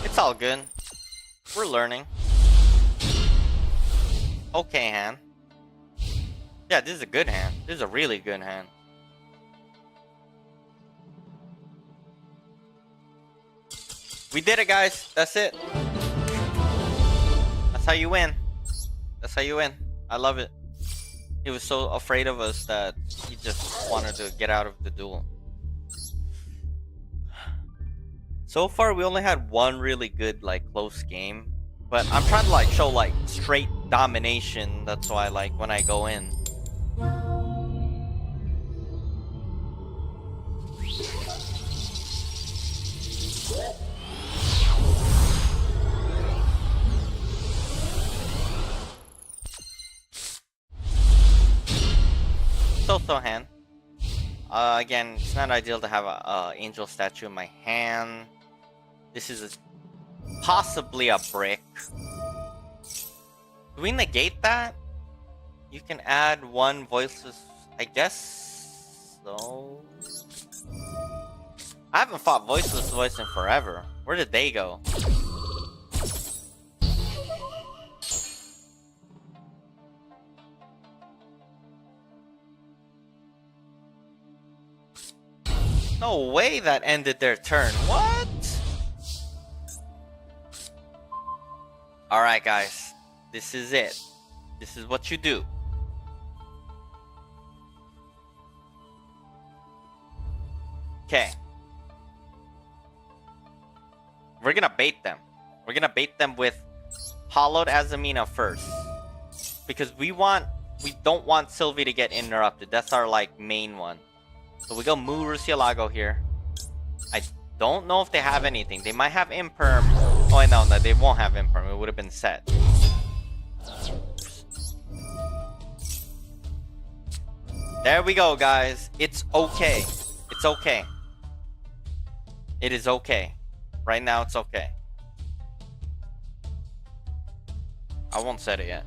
It's all good. We're learning. Okay hand. Yeah, this is a good hand. This is a really good hand. We did it, guys. That's it. That's how you win. That's how you win. I love it. He was so afraid of us that he just wanted to get out of the duel. So far, we only had one really good, like, close game. But I'm trying to, like, show, like, straight domination. That's why, like, when I go in. So hand. Again, it's not ideal to have a angel statue in my hand. This is possibly a brick. Do we negate that? You can add one voiceless, I guess so. I haven't fought voiceless voice in forever. Where did they go? No way that ended their turn. What? Alright, guys. This is it. This is what you do. Okay. We're gonna bait them. We're gonna bait them with Hollowed Azamina first. Because we don't want Sylvie to get interrupted. That's our, like, main one. So we go Mu Murcielago here. I don't know if they have anything. They might have Imperm. Oh, no, they won't have Imperm. It would have been set. There we go, guys. It's okay. It's okay. It is okay. Right now, it's okay. I won't set it yet.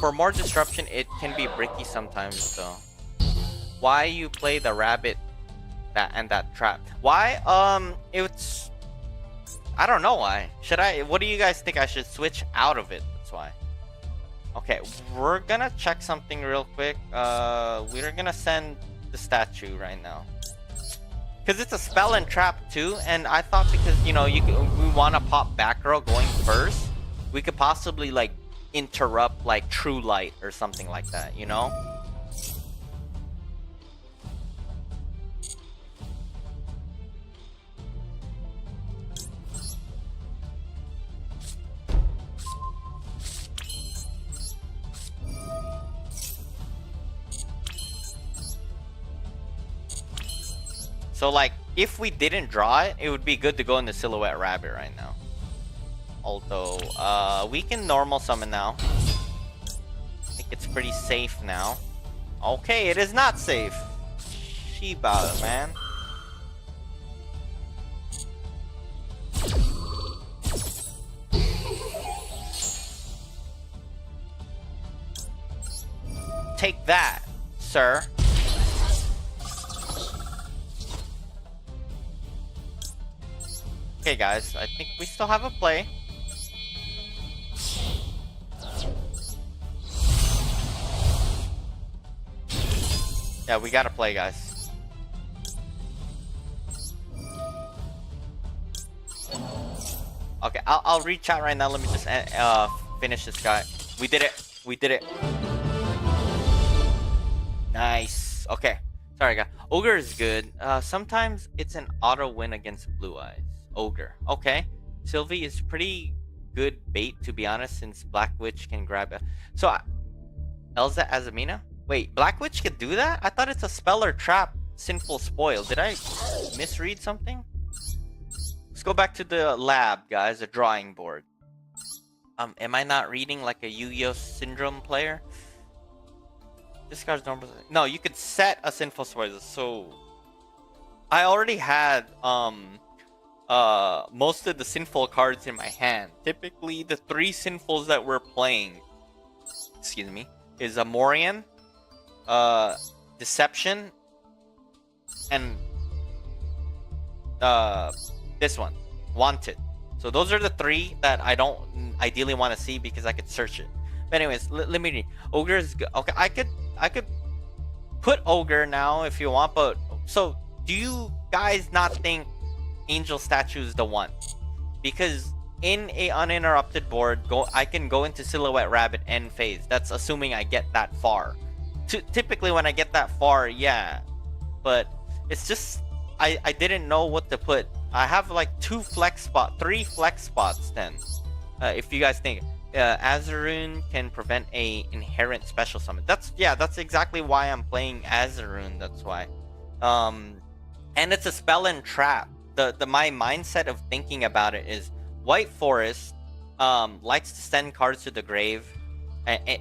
For more disruption, it can be bricky sometimes, though. Why you play the rabbit and that trap? Why? It's... I don't know why. Should I... What do you guys think? I should switch out of it. That's why. Okay, we're gonna check something real quick. We're gonna send the statue right now. Because it's a spell and trap too. And I thought because, you know, we want to pop back row going first. We could possibly, like, interrupt, like, True Light or something like that, you know? So, like, if we didn't draw it, it would be good to go in the Silhouette Rabbit right now. Although, we can normal summon now. I think it's pretty safe now. Okay, it is not safe. Shiba, man. Take that, sir. Okay, guys, I think we still have a play. Yeah, we gotta play, guys. Okay, I'll read chat right now. Let me just finish this guy. We did it. We did it. Nice. Okay. Sorry, guys. Ogre is good. Sometimes it's an auto win against Blue Eyes. Ogre. Okay. Sylvie is pretty good bait, to be honest, since Black Witch can grab it. So, Elsa Azamina? Wait, Black Witch could do that? I thought it's a spell or trap. Sinful Spoil. Did I misread something? Let's go back to the lab, guys. The drawing board. Am I not reading like a Yu-Gi-Oh! Syndrome player? Discards normal. No, you could set a Sinful Spoil. So I already had most of the sinful cards in my hand. Typically, the 3 sinfuls that we're playing, excuse me, is Amorian, Deception, and this one, Wanted. So those are the 3 that I don't ideally want to see because I could search it. But anyways, let me read. Ogre is good. Okay, I could put Ogre now if you want, but so do you guys not think Angel Statue is the one? Because in a uninterrupted board, I can go into Silhouette Rabbit end phase. That's assuming I get that far. Typically when I get that far, yeah. But it's just I didn't know what to put. I have like 3 flex spots then. If you guys think Azaroon can prevent a inherent special summon. That's exactly why I'm playing Azaroon. That's why. And it's a spell and trap. My mindset of thinking about it is White Forest likes to send cards to the grave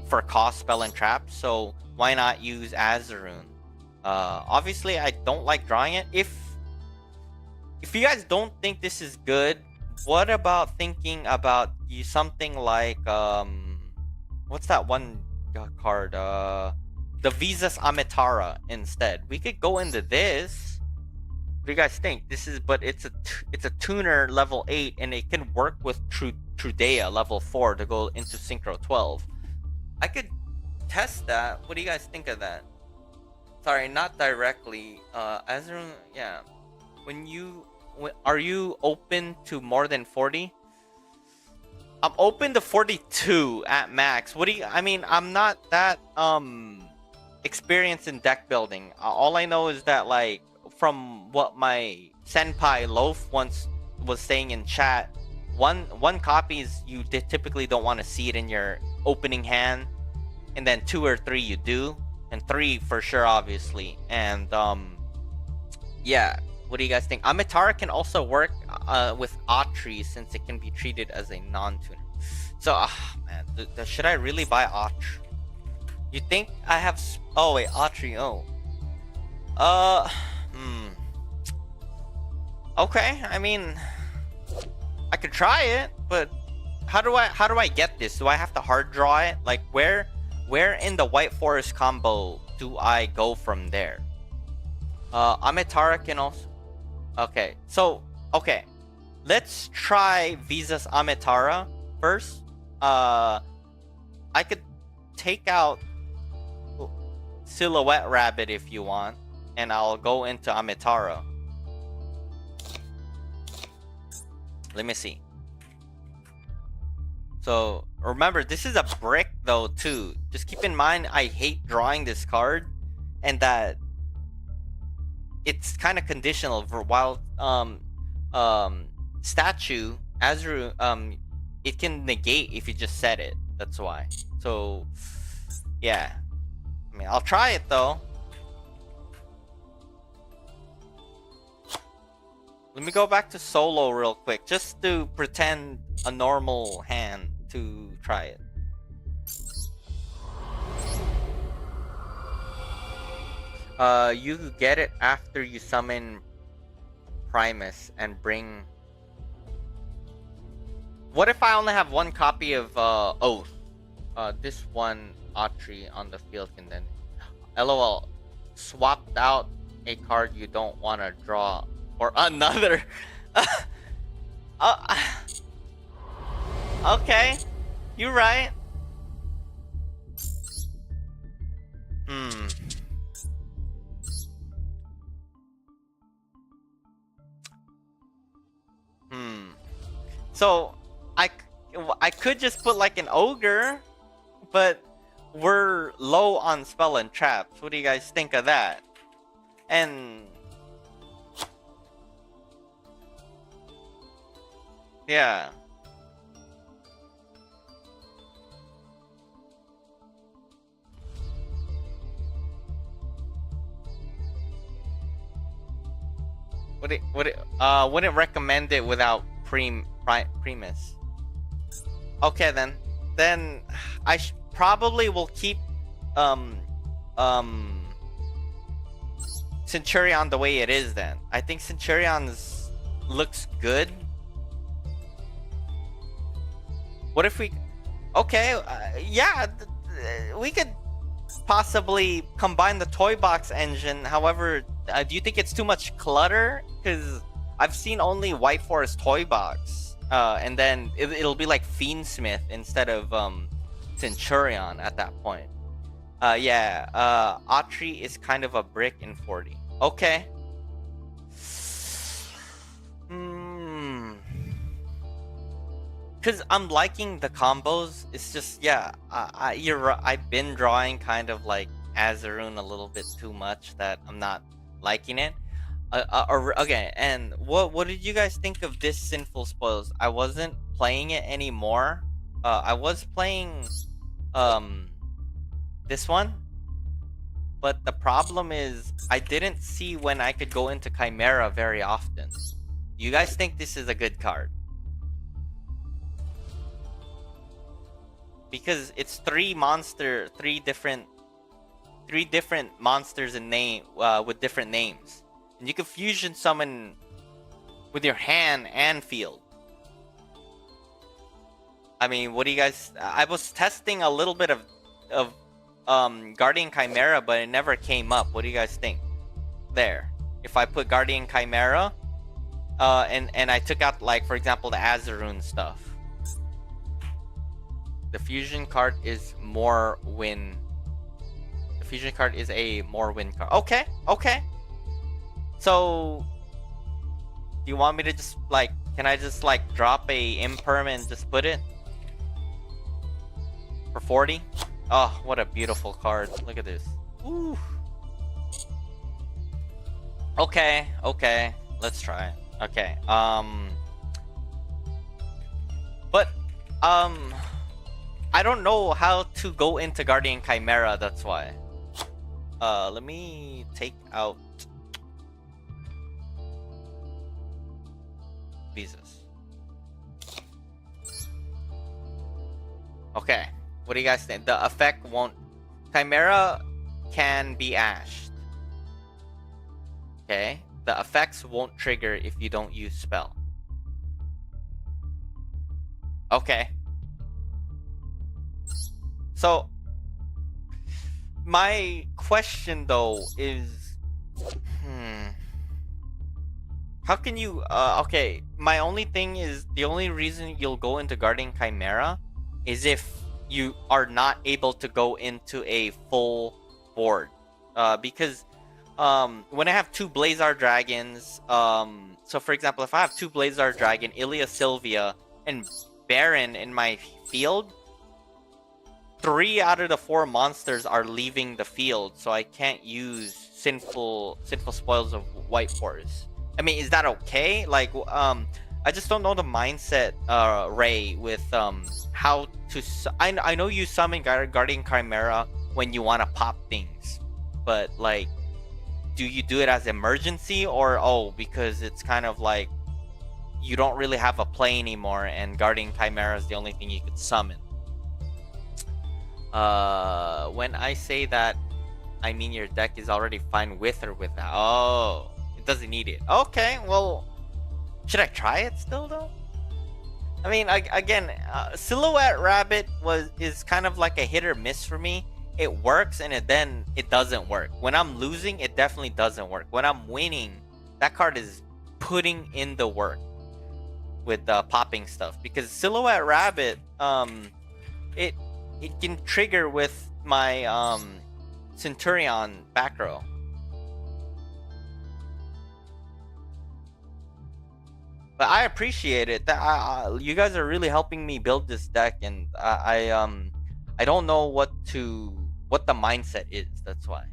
for cost, spell, and trap. So why not use Azaroon? Obviously, I don't like drawing it. If you guys don't think this is good, what about thinking about something like what's that one card? The Visas Amitara instead. We could go into this. What do you guys think? But it's a tuner level 8, and it can work with Trudea level 4 to go into Synchro 12. I could test that. What do you guys think of that? Sorry, not directly. Azaroon, yeah. Are you open to more than 40? I'm open to 42 at max. I'm not that experienced in deck building. All I know is that, like, from what my senpai Loaf once was saying in chat, one copy is you typically don't want to see it in your opening hand, and then 2 or 3 you do, and 3 for sure, obviously. And yeah, what do you guys think? Amitara can also work with Autry since it can be treated as a non-tuner. So man, should I really buy Autry? You think I have? Oh wait, Autry. Oh, okay, I mean, I could try it, but how do I get this? Do I have to hard draw it? Like, where in the White Forest combo do I go from there? Amitara can also. Okay, so let's try Visas Amitara first. I could take out Silhouette Rabbit if you want, and I'll go into Amitara. Let me see. So remember, this is a brick though too. Just keep in mind, I hate drawing this card, and that it's kind of conditional. For while statue Azaroon, it can negate if you just set it. That's why. So yeah, I mean, I'll try it though. Let me go back to solo real quick, just to pretend a normal hand to try it. You get it after you summon Primus and bring. What if I only have 1 copy of Oath? This one Autry on the field can then. LOL. Swapped out a card you don't want to draw. Or another. Okay, you're right. So I could just put like an ogre, but we're low on spell and traps. What do you guys think of that? And yeah. wouldn't recommend it without premise. Okay, then I probably will keep um um Centurion the way it is. Then I think Centurion's looks good. What if we? Okay, yeah, we could possibly combine the toy box engine. However, do you think it's too much clutter? Because I've seen only White Forest toy box, and then it'll be like Fiendsmith instead of Centurion at that point. Yeah, Autry is kind of a brick in 40. Okay. Because I'm liking the combos. It's just, yeah, you're right. I've been drawing kind of like Azaroon a little bit too much that I'm not liking it. Okay, and what did you guys think of this Sinful Spoils? I wasn't playing it anymore. I was playing this one, but the problem is I didn't see when I could go into Chimera very often. You guys think this is a good card? Because it's three different monsters in name with different names, and you can fusion summon with your hand and field. I mean, what do you guys? I was testing a little bit of Guardian Chimera, but it never came up. What do you guys think? There, if I put Guardian Chimera, and I took out, like, for example, the Azaroon stuff. The fusion card is more win. The fusion card is a more win card. Okay. So, do you want me to just, like, can I just, like, drop a imperm and just put it for 40? Oh, what a beautiful card. Look at this. Ooh. Okay. Let's try it. Okay. But I don't know how to go into Guardian Chimera, that's why. Let me take out visas. Okay, what do you guys think? The effect won't... Chimera can be ashed. Okay, the effects won't trigger if you don't use spell. Okay. So, my question though is, how can you, okay, my only thing is, the only reason you'll go into Guardian Chimera is if you are not able to go into a full board. Because, when I have two Blazar Dragons, so for example, if I have two Blazar Dragon, Ilia Sylvia, and Baron in my field, 3 out of the 4 monsters are leaving the field, so I can't use sinful spoils of White Forest. I mean, is that okay? Like, I just don't know the mindset, Ray, with how to. I know you summon Guardian Chimera when you want to pop things, but like, do you do it as emergency, or because it's kind of like you don't really have a play anymore and Guardian Chimera is the only thing you could summon? When I say that, I mean your deck is already fine with or without. Oh, it doesn't need it. Okay, well, should I try it still though? I mean, again, Silhouette Rabbit is kind of like a hit or miss for me. It works and then it doesn't work. When I'm losing, it definitely doesn't work. When I'm winning, that card is putting in the work with popping stuff. Because Silhouette Rabbit, it can trigger with my Centurion back row. But I appreciate it. That you guys are really helping me build this deck, and I don't know what the mindset is. That's why.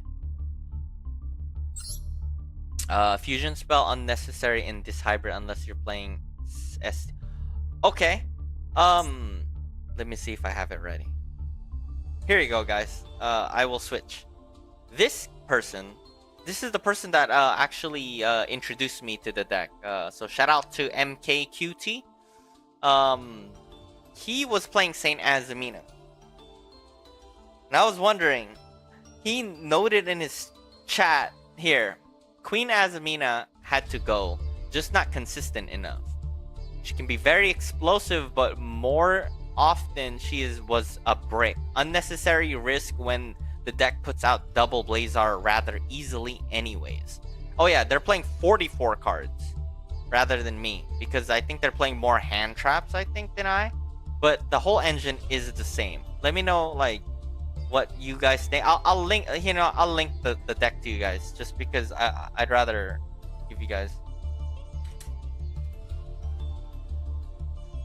Fusion spell unnecessary in this hybrid unless you're playing S. Okay. Let me see if I have it ready. Here you go, guys. I will switch. This person this is the person that actually introduced me to the deck. So shout out to Mkqt. Um, he was playing Saint Azamina, and I was wondering. He noted in his chat here, Queen Azamina had to go, just not consistent enough. She can be very explosive, but more often was a brick. Unnecessary risk when the deck puts out double Blazar rather easily anyways. Oh yeah, they're playing 44 cards rather than me, because I think they're playing more hand traps, I think, than I. But the whole engine is the same. Let me know, like, what you guys think. I'll link, I'll link the deck to you guys, just because I'd rather give you guys.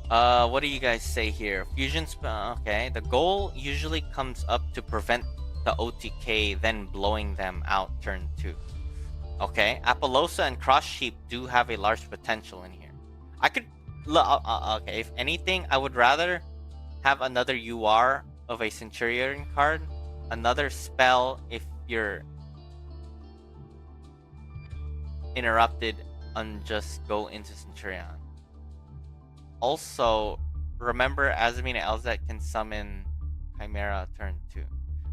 What do you guys say here? Fusion spell. Okay, the goal usually comes up to prevent the OTK, then blowing them out turn 2. Okay, Apollosa and Cross Sheep do have a large potential in here. I could okay, if anything, I would rather have another UR of a Centurion card, another spell if you're interrupted, and just go into Centurion. Also, remember Azamina Elzet can summon Chimera turn 2.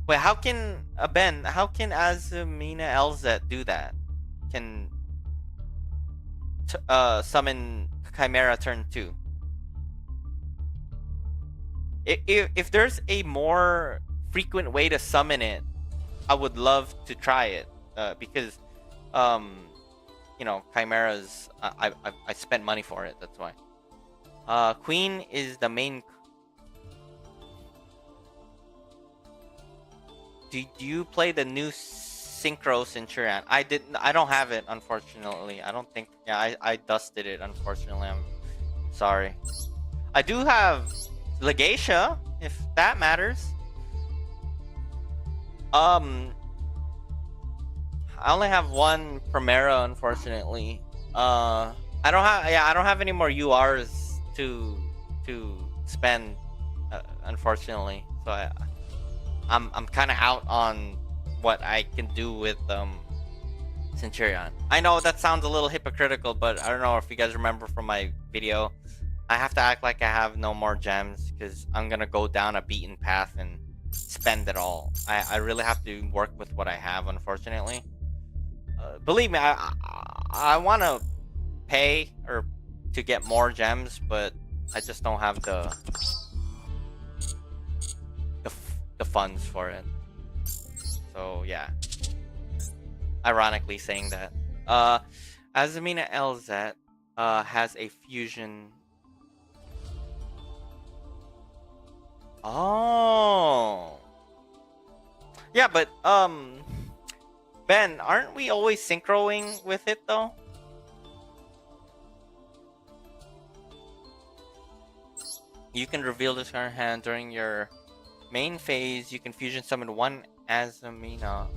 Wait, how can Ben? How can Azamina Elzet do that? Can summon Chimera turn 2? If there's a more frequent way to summon it, I would love to try it. Because Chimera's I spent money for it. That's why. Queen is the main. Did you play the new Synchro Centurion? I didn't. I don't have it, unfortunately. I don't think. Yeah, I dusted it. Unfortunately, I'm sorry. I do have Legatia, if that matters. I only have one Primera, unfortunately. I don't have. Yeah, I don't have any more URs to spend, unfortunately. So I'm kind of out on what I can do with Centurion. I know that sounds a little hypocritical, but I don't know if you guys remember from my video. I have to act like I have no more gems because I'm gonna go down a beaten path and spend it all. I really have to work with what I have, unfortunately. Believe me, I want to pay or to get more gems, but I just don't have the funds for it. So yeah, ironically saying that. Azamina Elzet has a fusion. Oh. Yeah, but Ben, aren't we always synchroing with it though? You can reveal this card hand during your main phase. You can fusion summon one Azamina.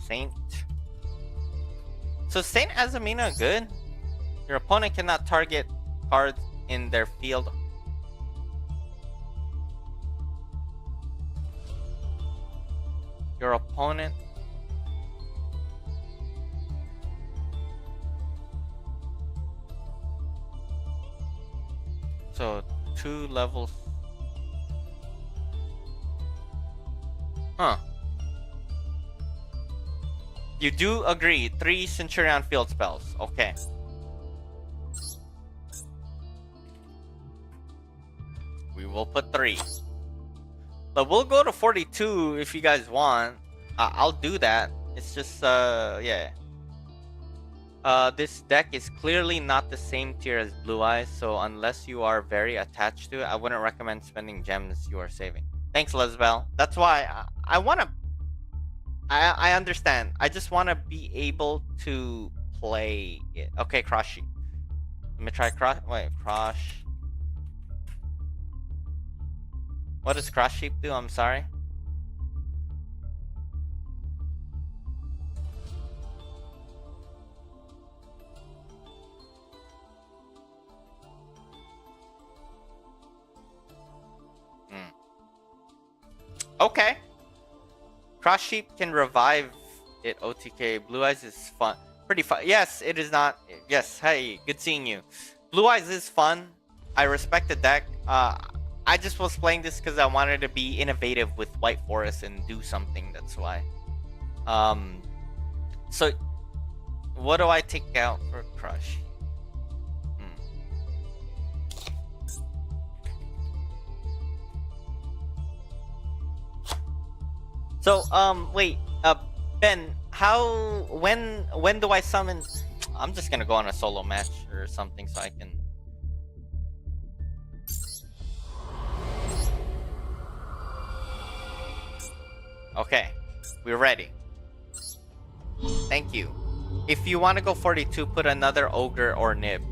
Saint. So Saint Azamina good? Your opponent cannot target cards in their field. Your opponent. So 2 levels. Huh. You do agree. 3 Centurion field spells. Okay. We will put 3. But we'll go to 42 if you guys want. I'll do that. It's just, yeah. This deck is clearly not the same tier as Blue Eyes, so unless you are very attached to it, I wouldn't recommend spending gems you are saving. Thanks, Lesbel. That's why I want to... I understand. I just want to be able to play it. Okay, Cross Sheep. Let me try Cross... Wait, Cross... What does Cross Sheep do? I'm sorry. Okay. Cross Sheep can revive it. OTK. Blue Eyes is fun. Pretty fun. Yes, it is not. Yes, hey, good seeing you. Blue Eyes is fun. I respect the deck. I just was playing this because I wanted to be innovative with White Forest and do something. That's why. So what do I take out for Crush? So wait, Ben, when do I summon? I'm just gonna go on a solo match or something so I can. Okay, we're ready. Thank you. If you want to go 42, put another ogre or nib.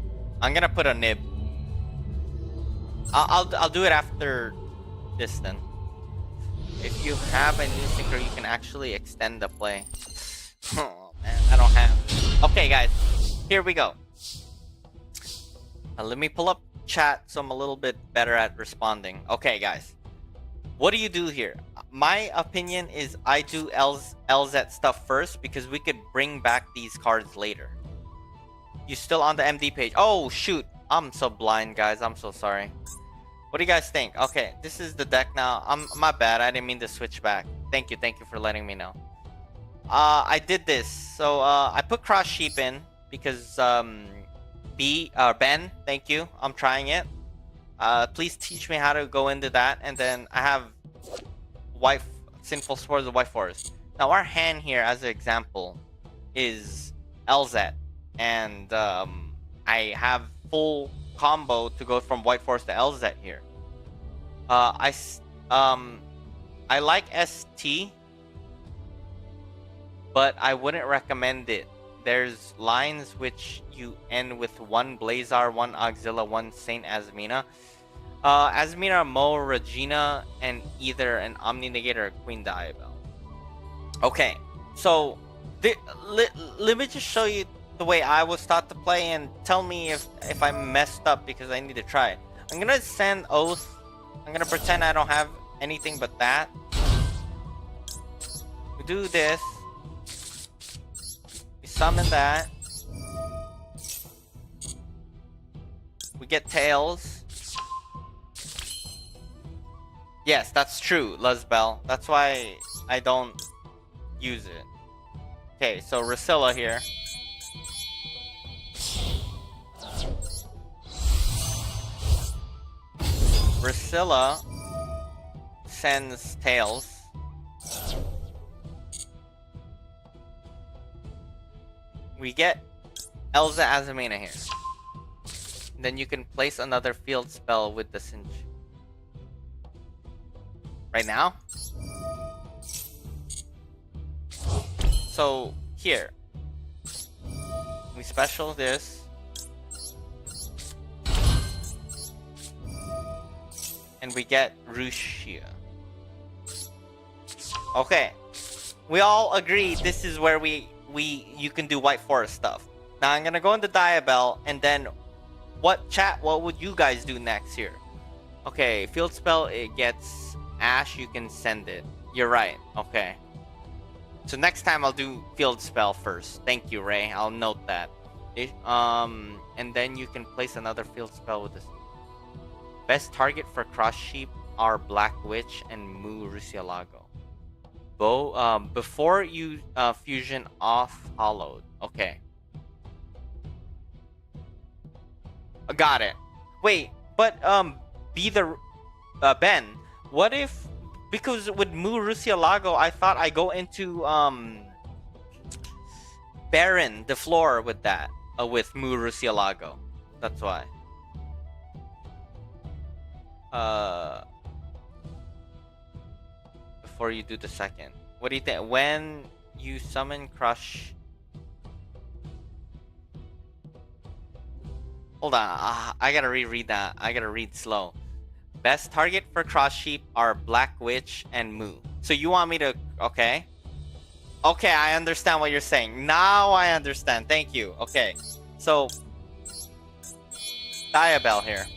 I'm gonna put a nib. I'll do it after this then. If you have a new synchro, you can actually extend the play. Oh man, I don't have. Okay, guys, here we go. Let me pull up chat so I'm a little bit better at responding. Okay, guys, what do you do here? My opinion is I do LZ stuff first because we could bring back these cards later. You still on the MD page? Oh shoot, I'm so blind, guys. I'm so sorry. What do you guys think? Okay, this is the deck now. My bad. I didn't mean to switch back. Thank you for letting me know. I did this. So I put Cross Sheep in because Ben, thank you. I'm trying it. Please teach me how to go into that. And then I have Sinful Spores of White Forest. Now our hand here, as an example, is LZ, and I have full combo to go from White Forest to LZ here. I like ST, but I wouldn't recommend it. There's lines which you end with one Blazar, one Auxilla, one Saint Azmina. Azmina, Mo, Regina, and either an Omni Negator or Queen Diabel. Okay, so let me just show you the way I was taught to play and tell me if I messed up because I need to try it. I'm gonna send Oath. I'm gonna pretend I don't have anything but that. We do this. We summon that. We get Tails. Yes, that's true, Luzbel. That's why I don't use it. Okay, so Rusilla here. Rusilla sends Tails. We get Elza Azamina here. Then you can place another field spell with the Singe. Right now? So, here. We special this. And we get Rushia. Okay. We all agree this is where you can do White Forest stuff. Now I'm gonna go into Diabel, and then what would you guys do next here? Okay, field spell, it gets Ash, you can send it. You're right. Okay. So next time I'll do field spell first. Thank you, Ray. I'll note that. And then you can place another field spell with this. Best target for Cross Sheep are Black Witch and Mu Rusialago. Before you fusion off hollowed. Okay. Got it. Wait, but Ben, what if, because with Mu Rusialago, I thought I go into Baron the floor with that, with Mu Rusialago. That's why. Before you do the second, what do you think? When you summon Crush, hold on, I gotta reread that. I gotta read slow. Best target for Cross Sheep are Black Witch and Mu. So you want me to... Okay. Okay, I understand what you're saying. Now I understand. Thank you. Okay. So... Diabel here.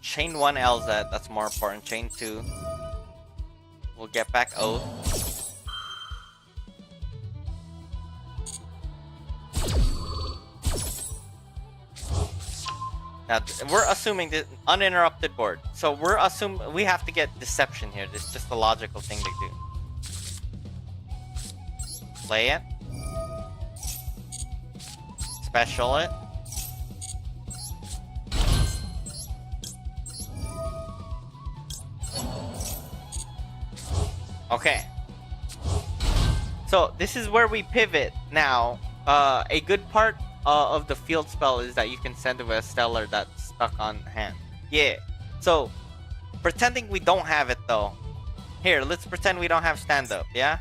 Chain 1 LZ, that's more important. Chain 2. We'll get back Oath. Now, we're assuming the uninterrupted board. So we're assuming we have to get Deception here. This is just a logical thing to do. Play it. Special it. Okay. So this is where we pivot now. A good part of the field spell is that you can send to a stellar that's stuck on hand. Yeah. So pretending we don't have it though. Here, let's pretend we don't have stand up, yeah?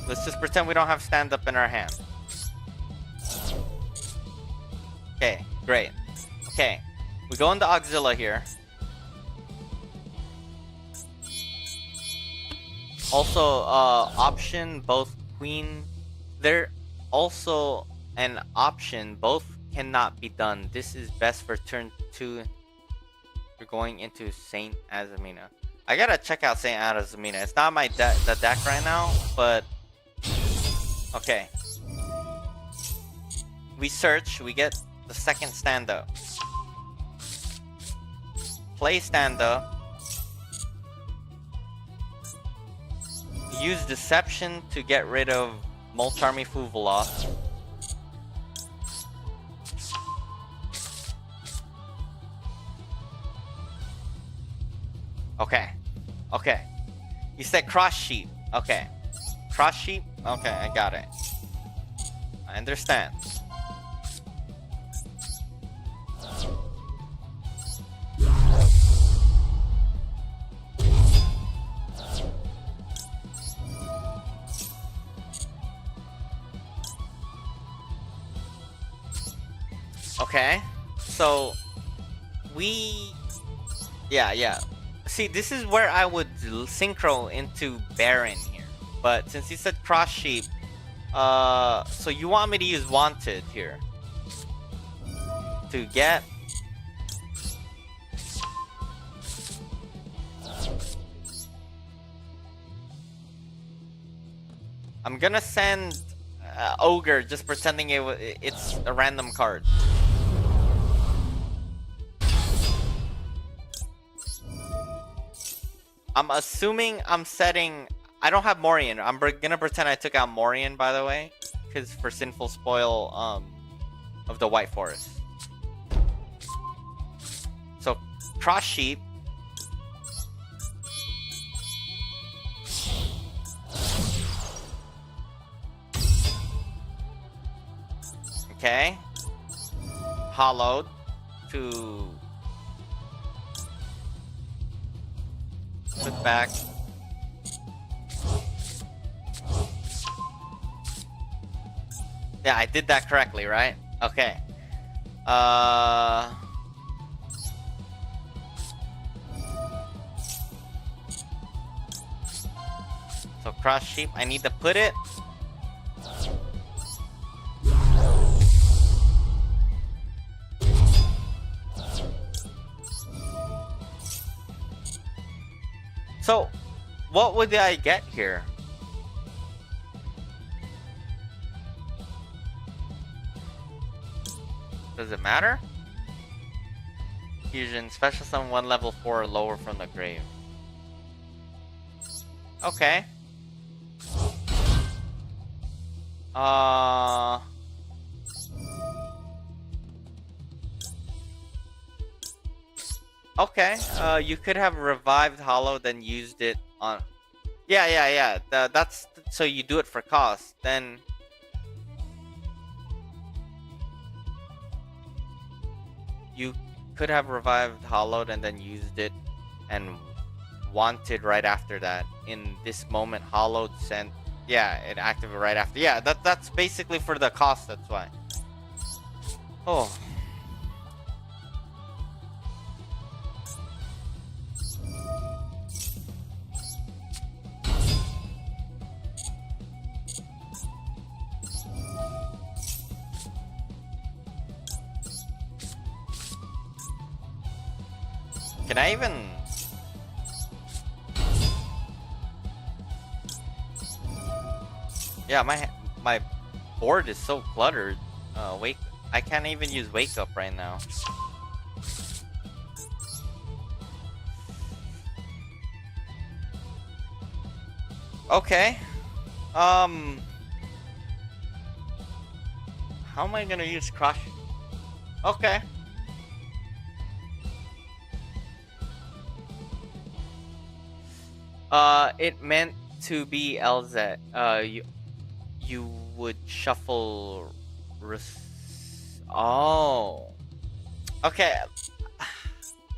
Let's just pretend we don't have stand up in our hand. Okay, great. Okay. We go into Auxilla here. Also, option both queen. There also an option both cannot be done. This is best for turn 2. You're going into Saint Azamina. I gotta check out Saint Azamina. It's not my the deck right now, but okay. We search. We get the second stand up. Play stand up. Use Deception to get rid of Molcharmi Fuvaloth. Okay. Okay. You said Cross Sheep. Okay. Cross Sheep? Okay, I got it. I understand. Okay, so yeah. See, this is where I would synchro into Baron here, but since you said Cross Sheep, so you want me to use Wanted here to get. I'm gonna send Ogre, just pretending it's a random card. I'm assuming I'm setting. I don't have Morian. I'm gonna pretend I took out Morian, by the way, because for Sinful Spoil of the White Forest. So Cross Sheep. Okay. Hollowed to put back. Yeah, I did that correctly, right? Okay. So Cross Sheep, I need to put it. So, what would I get here? Does it matter? Fusion, special summon 1 level 4 or lower from the grave. Okay. Okay, you could have revived Hollow, then used it on. Yeah. That's so you do it for cost. Then you could have revived Hollowed and then used it and Wanted right after that. In this moment, Hollowed sent. Yeah, it activated right after. Yeah, that's basically for the cost. That's why. Oh. Can I even... Yeah, my board is so cluttered. I can't even use wake up right now. Okay. How am I gonna use crush? Okay. It meant to be LZ. You would shuffle. Oh. Okay.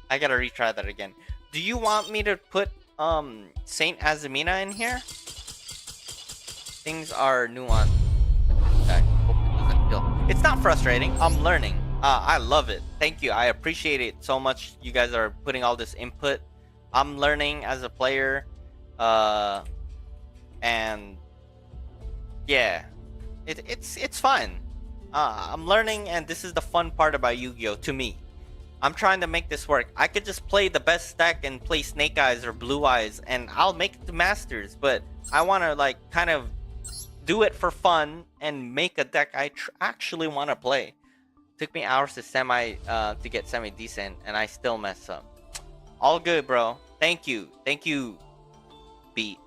I gotta retry that again. Do you want me to put Saint Azamina in here? Things are nuanced. I hope it doesn't feel. It's not frustrating. I'm learning. I love it. Thank you. I appreciate it so much. You guys are putting all this input. I'm learning as a player. And yeah, it's fun. I'm learning, and this is the fun part about Yu-Gi-Oh! To me. I'm trying to make this work. I could just play the best deck and play Snake Eyes or Blue Eyes, and I'll make it to Masters. But I want to like kind of do it for fun and make a deck I actually want to play. Took me hours to get semi decent, and I still mess up. All good, bro. Thank you,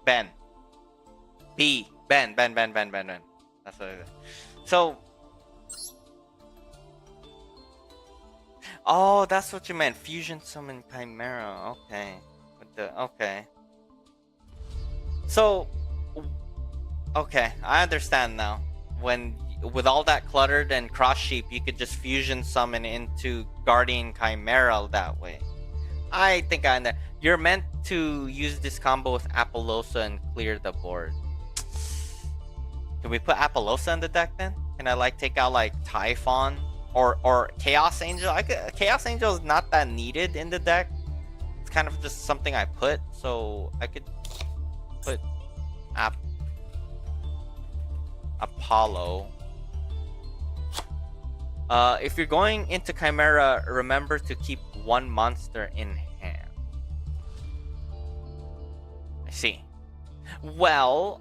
Ben. Ben. That's what it is. So. Oh, that's what you meant. Fusion summon Chimera. Okay. Okay. So, okay, I understand now. With all that cluttered and cross sheep, you could just fusion summon into Guardian Chimera that way. I think I know. You're meant to use this combo with Apollosa and clear the board. Can we put Apollosa in the deck then? Can I like take out like Typhon? Or Chaos Angel. Chaos Angel is not that needed in the deck. It's kind of just something I put, so I could put Apollo. If you're going into Chimera, remember to keep one monster in hand. I see. Well,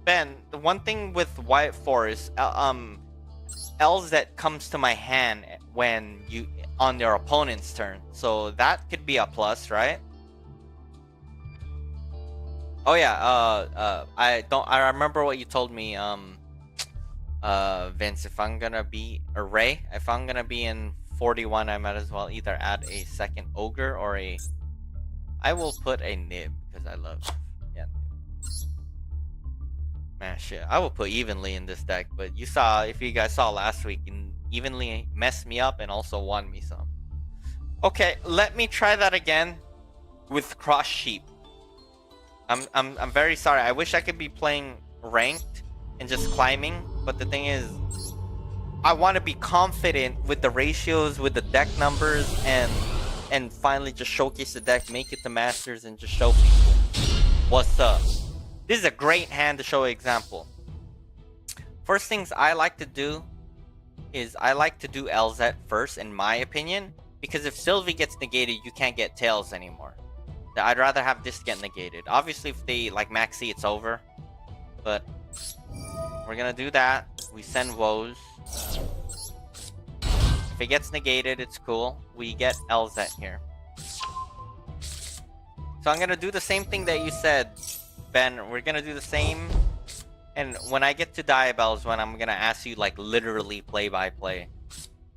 Ben, the one thing with White Forest, LZ comes to my hand when you on your opponent's turn, so that could be a plus, right? Oh yeah. I remember what you told me, Vince. If I'm gonna be if I'm gonna be in 41, I might as well either add a second ogre or I will put a nib because I love nib. Man, shit, I will put evenly in this deck, but if you guys saw last week, and evenly messed me up and also won me some. Okay, let me try that again with cross sheep. I'm very sorry. I wish I could be playing ranked and just climbing, but the thing is, I want to be confident with the ratios, with the deck numbers, and finally just showcase the deck, make it to Masters, and just show people what's up. This is a great hand to show an example. First things I like to do is I like to do LZ first, in my opinion, because if Sylvie gets negated, you can't get Tails anymore. I'd rather have this get negated. Obviously, if they like Maxi, it's over. But we're gonna do that. We send Woes. If it gets negated, it's cool. We get LZ here. So I'm gonna do the same thing that you said, Ben. We're gonna do the same. And when I get to Diabell's, when I'm gonna ask you like literally play by play,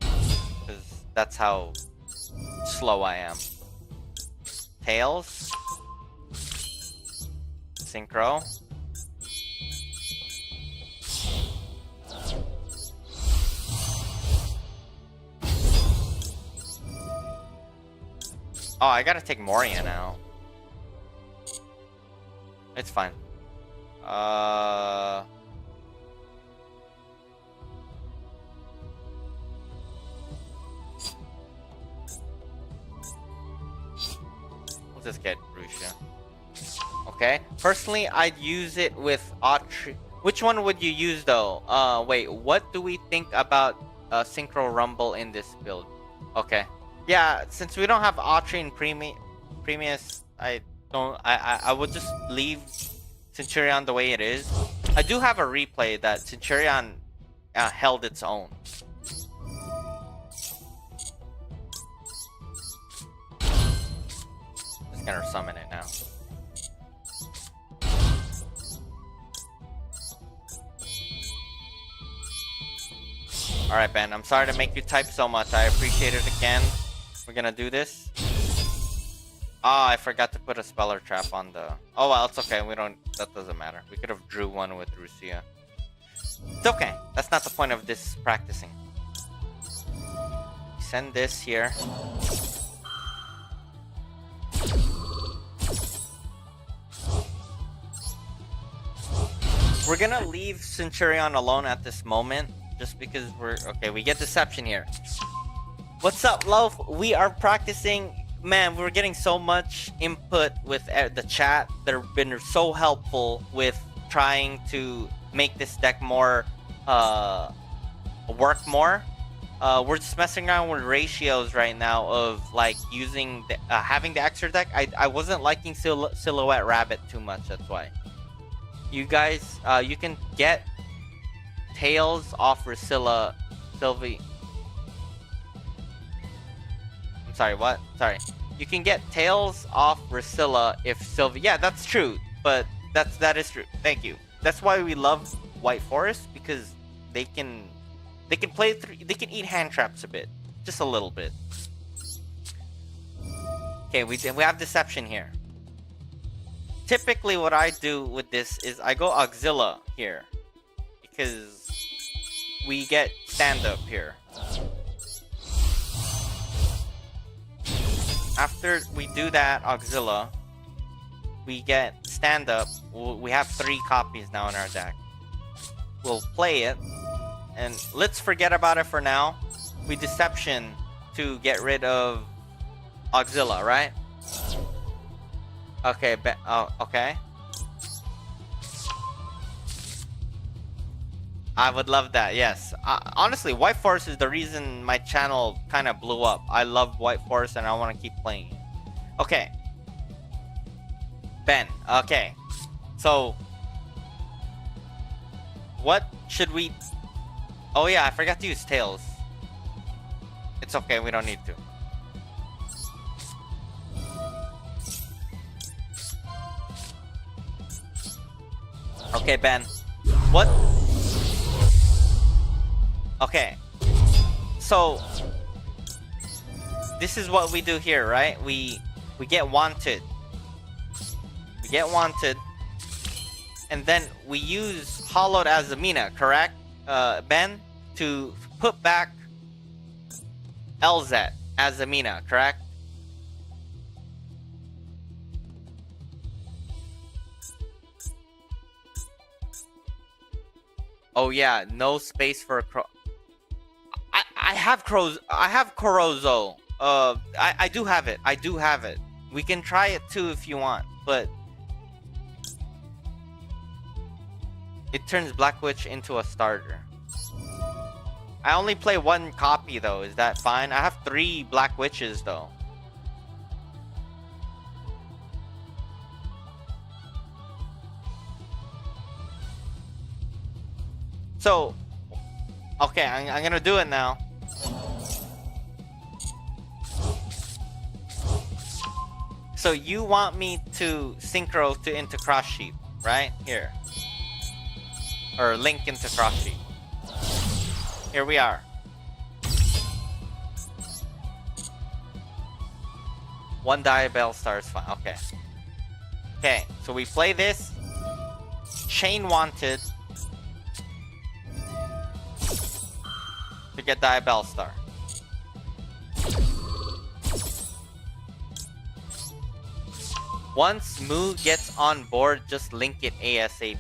because that's how slow I am. Tails, Synchro. Oh, I gotta take Moria now. It's fine. We'll just get Rusha. Okay. Personally, I'd use it with Autry. Which one would you use though? Wait, what do we think about Synchro Rumble in this build? Okay. Yeah, since we don't have Autrine Premius, I would just leave Centurion the way it is. I do have a replay that Centurion held its own. Just gonna summon it now. Alright, Ben, I'm sorry to make you type so much. I appreciate it again. We're gonna do this. I forgot to put a speller trap on the... Oh, well, it's okay. That doesn't matter. We could have drew one with Rusia. It's okay. That's not the point of this practicing. Send this here. We're gonna leave Centurion alone at this moment. Just because we get Deception here. What's up, Loaf? We are practicing. Man, we're getting so much input with the chat. They've been so helpful with trying to make this deck more work more. We're just messing around with ratios right now of like using having the extra deck. I wasn't liking Silhouette Rabbit too much. That's why. You guys, you can get Tails off Sylvie. I'm sorry, what? Sorry. You can get Tails off Rusilla if Sylvie. Yeah, that's true. But that is true. Thank you. That's why we love White Forest, because they can play they can eat hand traps a bit, just a little bit. Okay, we have Deception here. Typically, what I do with this is I go Auxilla here, because we get stand up here. After we do that Auxilla, we get stand up. We have 3 copies now in our deck. We'll play it, and let's forget about it for now. We Deception to get rid of Auxilla, right? Okay, okay. I would love that, yes. Honestly, White Forest is the reason my channel kind of blew up. I love White Forest and I want to keep playing it. Okay. Ben, okay. So, what should we... Oh yeah, I forgot to use Tails. It's okay, we don't need to. Okay, Ben. What? Okay. So this is what we do here, right? We get wanted. We get wanted. And then we use Hollowed Azamina, correct? Ben, to put back LZ Azamina, correct? Oh yeah, no space for a crow. I have crows. I have Corozo. I do have it. I do have it. We can try it too if you want, but it turns Black Witch into a starter. I only play 1 copy though. Is that fine? I have 3 Black Witches though. So, okay, I'm gonna do it now. So you want me to synchro into Cross Sheep, right? Here. Or link into Cross Sheep. Here we are. One Diabell Star is fine. Okay. Okay, so we play this. Chain Wanted. To get Diabell Star. Once Moo gets on board, just link it ASAP.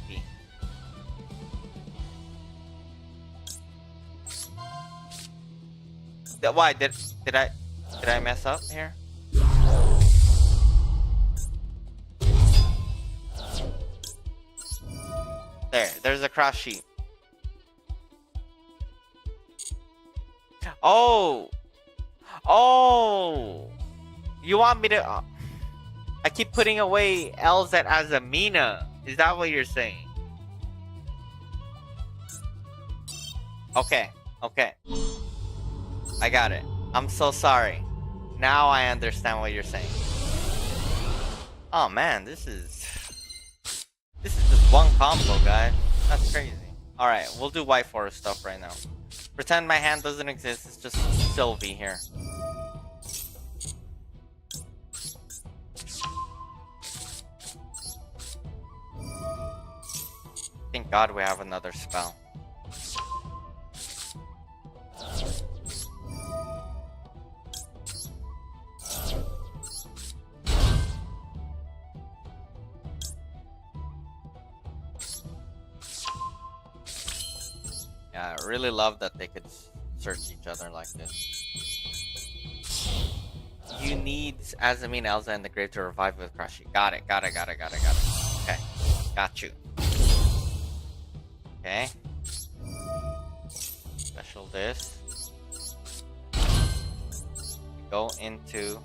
Why did I mess up here? There's a Cross Sheep. Oh, you want me to? I keep putting away LZ as a Mina. Is that what you're saying? Okay, okay. I got it. I'm so sorry. Now I understand what you're saying. Oh man, this is just one combo, guys. That's crazy. Alright, we'll do White Forest stuff right now. Pretend my hand doesn't exist, it's just Sylvie here. Thank God we have another spell. Yeah, I really love that they could search each other like this. You need Azamine, Elza, and the grave to revive with Crush. Got it. Okay, got you. Okay. Special this. Go into...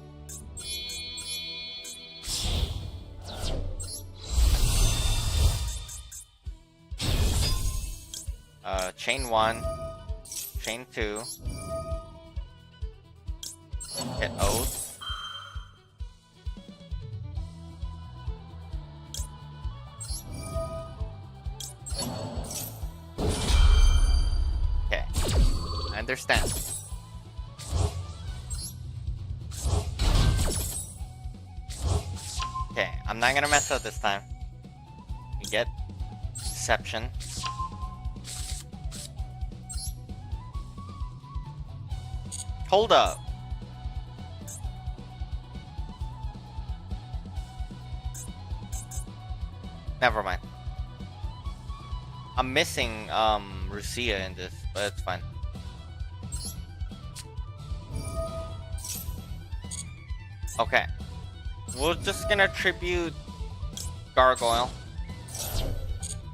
chain 1, chain 2, hit Oath. Okay, I understand. Okay, I'm not gonna mess up this time. We get Deception. Hold up. Never mind. I'm missing Rusia in this, but it's fine. Okay. We're just gonna tribute Gargoyle.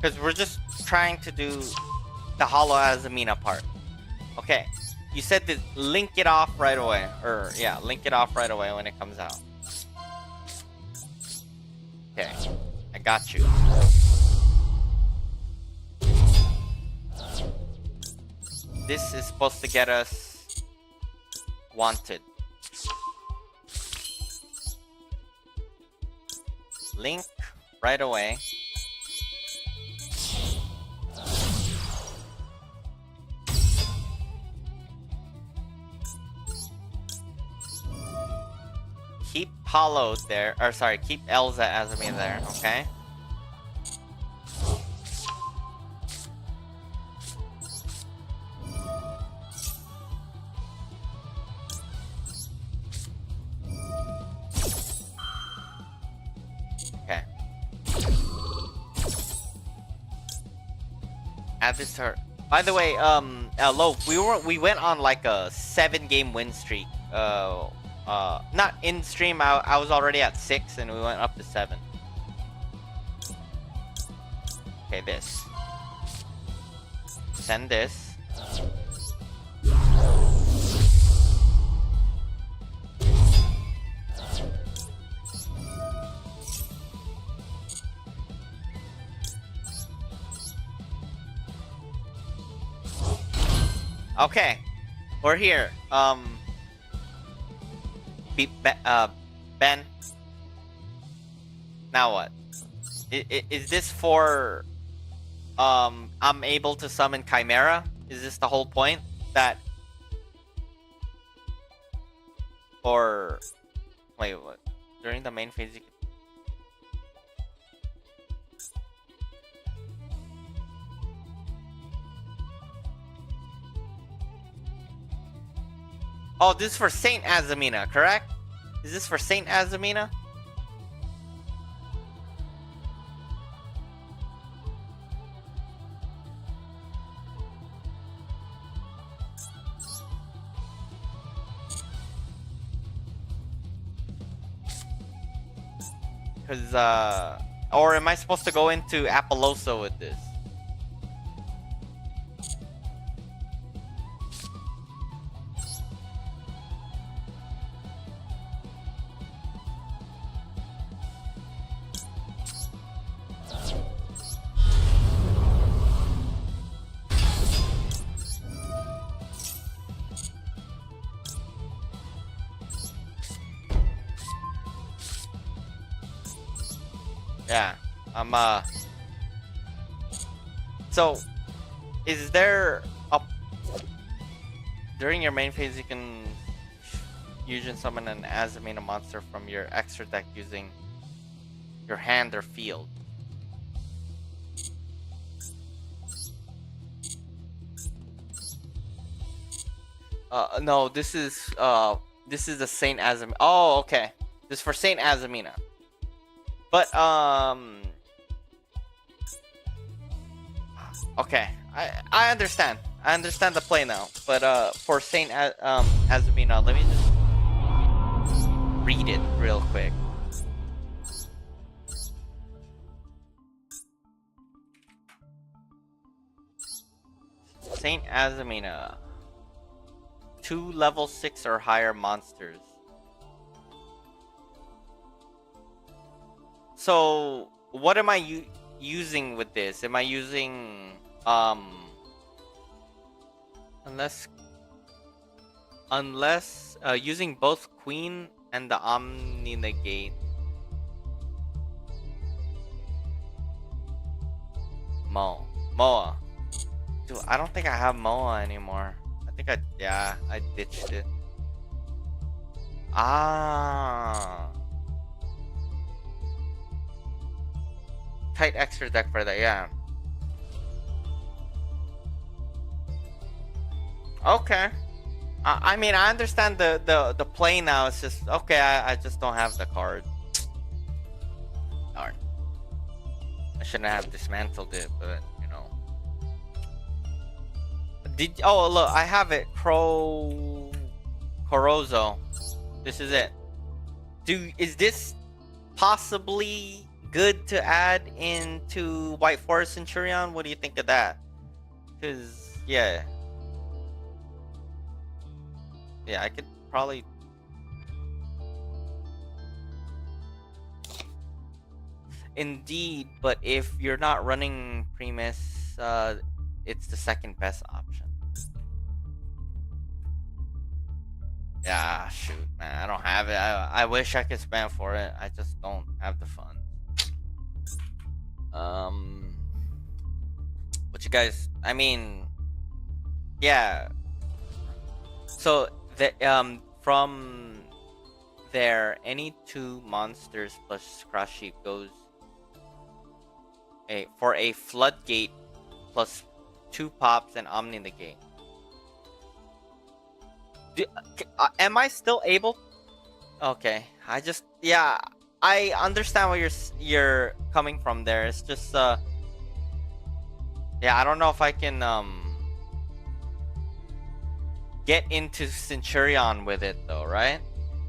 Because we're just trying to do the Hollow Azamina part. Okay. You said to link it off right away. Or, yeah, link it off right away when it comes out. Okay. I got you. This is supposed to get us Wanted. Link right away. Keep Hollow there, or sorry, keep Elza Azami there, okay? Okay. Add this to her. By the way, Lo, we went on like a 7-game win streak. Not in stream. I was already at 6, and we went up to 7. Okay, this. Send this. Okay, we're here. Ben. Now what? Is this for I'm able to summon Chimera? Is this the whole point? That or wait, what? During the main phase you can... Oh, this is for Saint Azamina, correct? Is this for Saint Azamina? Because, or am I supposed to go into Apollosa with this? Yeah, I'm so is there a during your main phase you can fusion summon an Azamina monster from your extra deck using your hand or field. No, this is the Saint Azamina. Oh, okay. This is for Saint Azamina. But okay. I understand. I understand the play now. But for Saint Azamina, let me just read it real quick. Saint Azamina. 2 level 6 or higher monsters. So, what am I using with this? Am I using unless using both Queen and the Omni Negate? Moa. Dude, I don't think I have Moa anymore. I think I ditched it. Ah. Tight extra deck for that, yeah. Okay. I mean, I understand the play now. It's just okay. I just don't have the card. Darn. I shouldn't have dismantled it, but you know. Look, I have it. Corozo. This is it. Is this possibly good to add into White Forest Centurion? What do you think of that? Cause yeah, I could probably. Indeed, but if you're not running Primus, it's the second best option. Yeah, shoot, man, I don't have it. I wish I could spam for it. I just don't have the funds. What you guys? I mean, yeah. So from there, any 2 monsters plus Crash Sheep goes for a Floodgate plus 2 pops and Omni Negate. Am I still able? Okay, I understand where you're coming from there. It's just I don't know if I can get into Centurion with it though, right?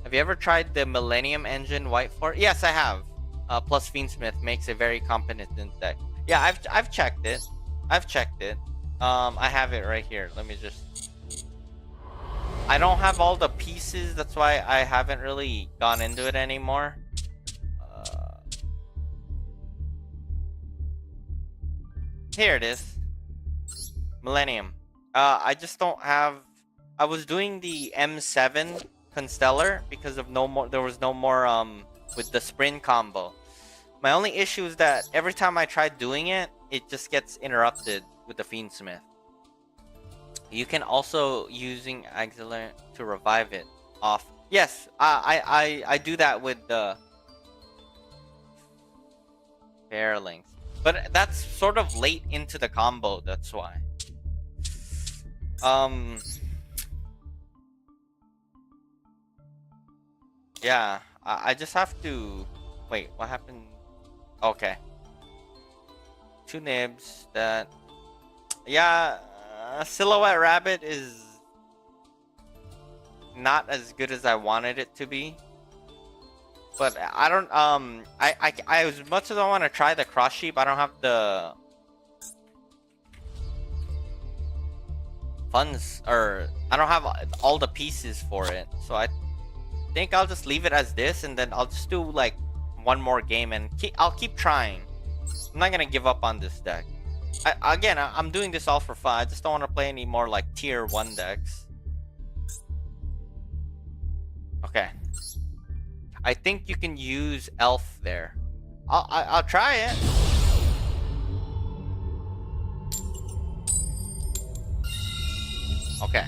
Have you ever tried the Millennium Engine White Forest? Yes, I have. Plus Fiendsmith makes a very competent deck. Yeah, I've checked it. I have it right here. Let me just. I don't have all the pieces. That's why I haven't really gone into it anymore. Here it is. Millennium. I just don't have. I was doing the M7 Constellar because of there was no more with the sprint combo. My only issue is that every time I try doing it, it just gets interrupted with the Fiendsmith. You can also using Auxiliary to revive it off. Yes, I do that with the Fairlings. But that's sort of late into the combo, that's why. Yeah, I just have to wait, what happened? Okay. 2 nibs that Silhouette Rabbit is not as good as I wanted it to be. But I don't I as much as I want to try the Cross Sheep, I don't have the funds, or I don't have all the pieces for it. So I think I'll just leave it as this, and then I'll just do like one more game and I'll keep trying. I'm not gonna give up on this deck. I'm doing this all for fun. I just don't want to play any more like tier 1 decks. Okay. I think you can use Elf there. I'll try it. Okay.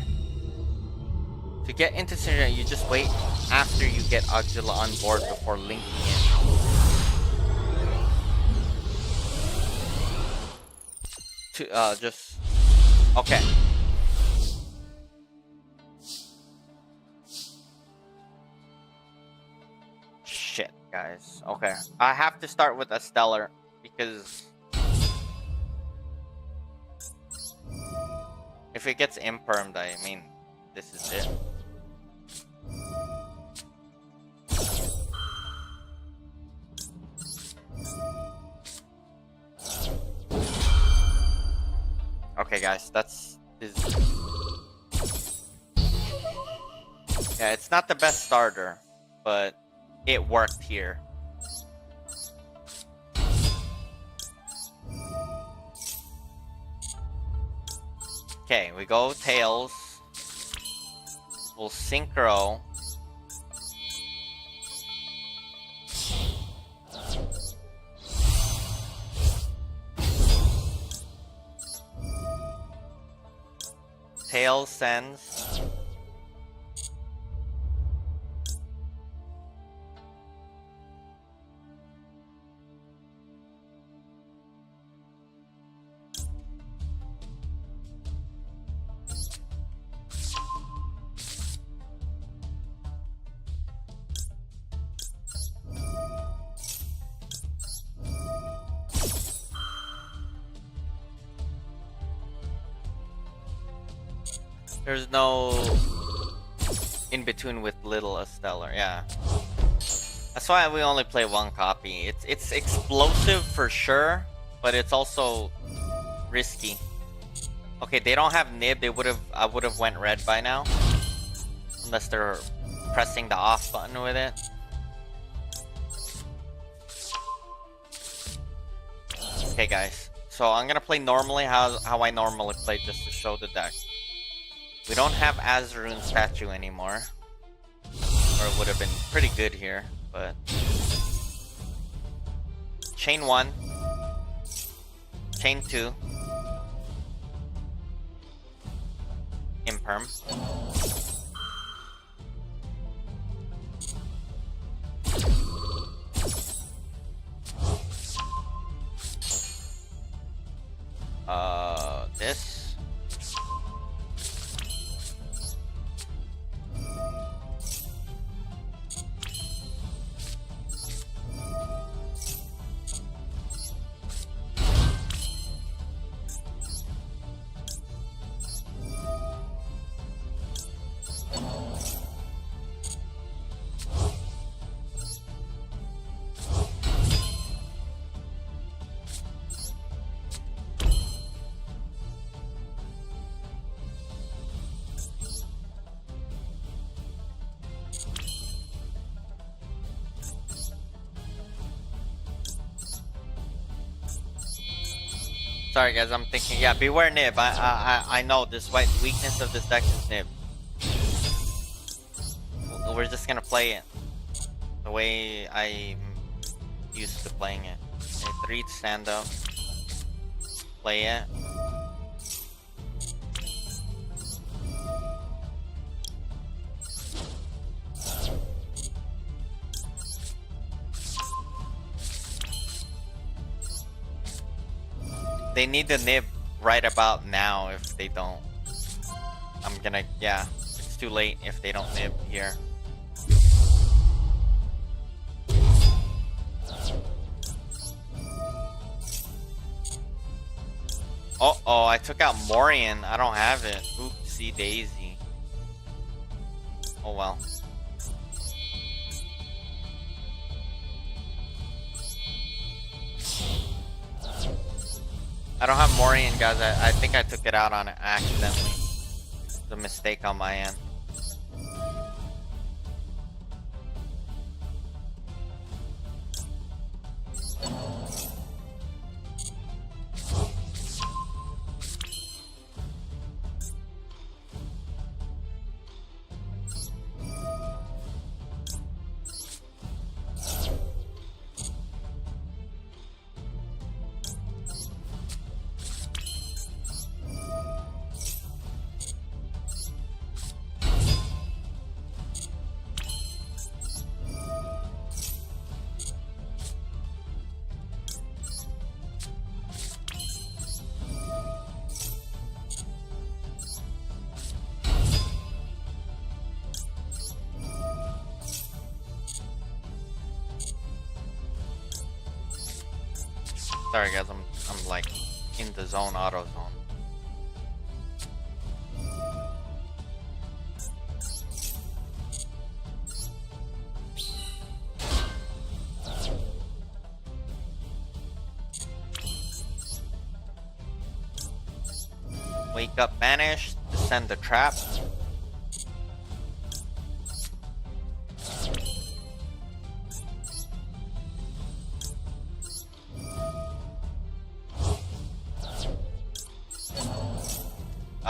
To get into Centurion, you just wait after you get Auxila on board before linking it. To just okay. Shit, guys. Okay, I have to start with a stellar because if it gets impermed, I mean, this is it. Okay, guys, that's yeah, it's not the best starter, but it worked here. Okay, we go Tails. We'll Synchro. Tails sends. There's no in between with little a stellar, yeah. That's why we only play one copy. It's explosive for sure, but it's also risky. Okay, they don't have nib. I would have went red by now, unless they're pressing the off button with it. Okay, guys. So I'm gonna play normally how I normally play, just to show the deck. We don't have Azarun statue anymore, or it would have been pretty good here, but chain 1, chain 2, imperm, this. Sorry guys, I'm thinking. Yeah, beware nib. I know this white weakness of this deck is nib. We're just gonna play it the way I'm used to playing it. Okay, 3 stand up. Play it. They need the nib right about now. If they don't, I'm gonna, yeah, it's too late if they don't nib here. Oh, I took out Morian. I don't have it. Oopsie daisy. Oh well. I don't have Morian, guys. I think I took it out on it accidentally. It's a mistake on my end. Sorry guys, I'm like in the zone, auto zone. Wake up, banish, descend the trap.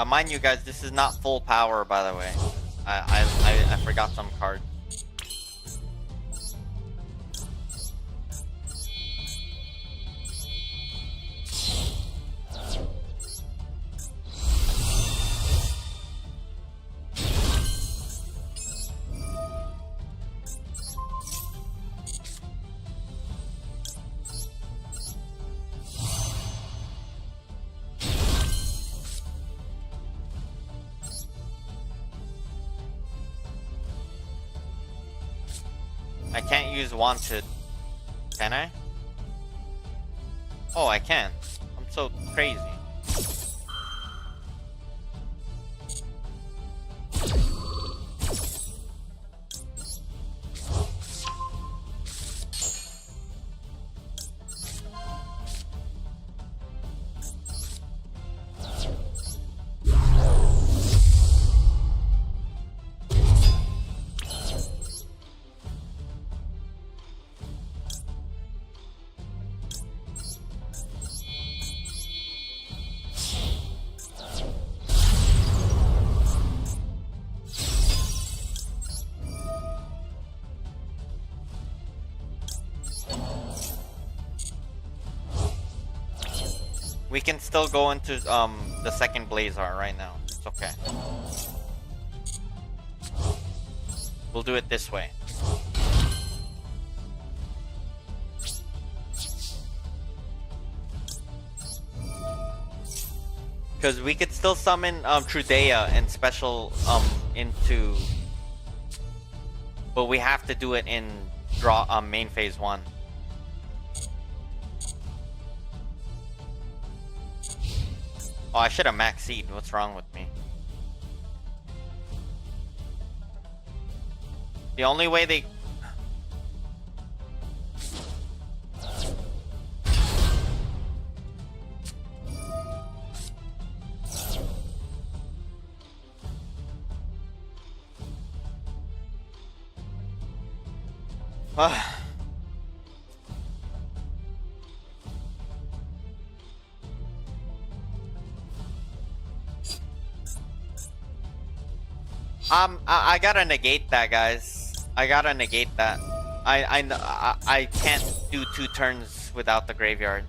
Mind you guys, this is not full power, by the way. I forgot some cards. I can't use wanted, can I? Oh, I can. I'm so crazy. We can still go into the second Blaze Art right now. It's okay. We'll do it this way. Because we could still summon Trudea and special into, but we have to do it in draw main phase 1. Oh, I should have max seed. What's wrong with me? The only way they... I gotta negate that, guys. I gotta negate that. I can't do 2 turns without the graveyard.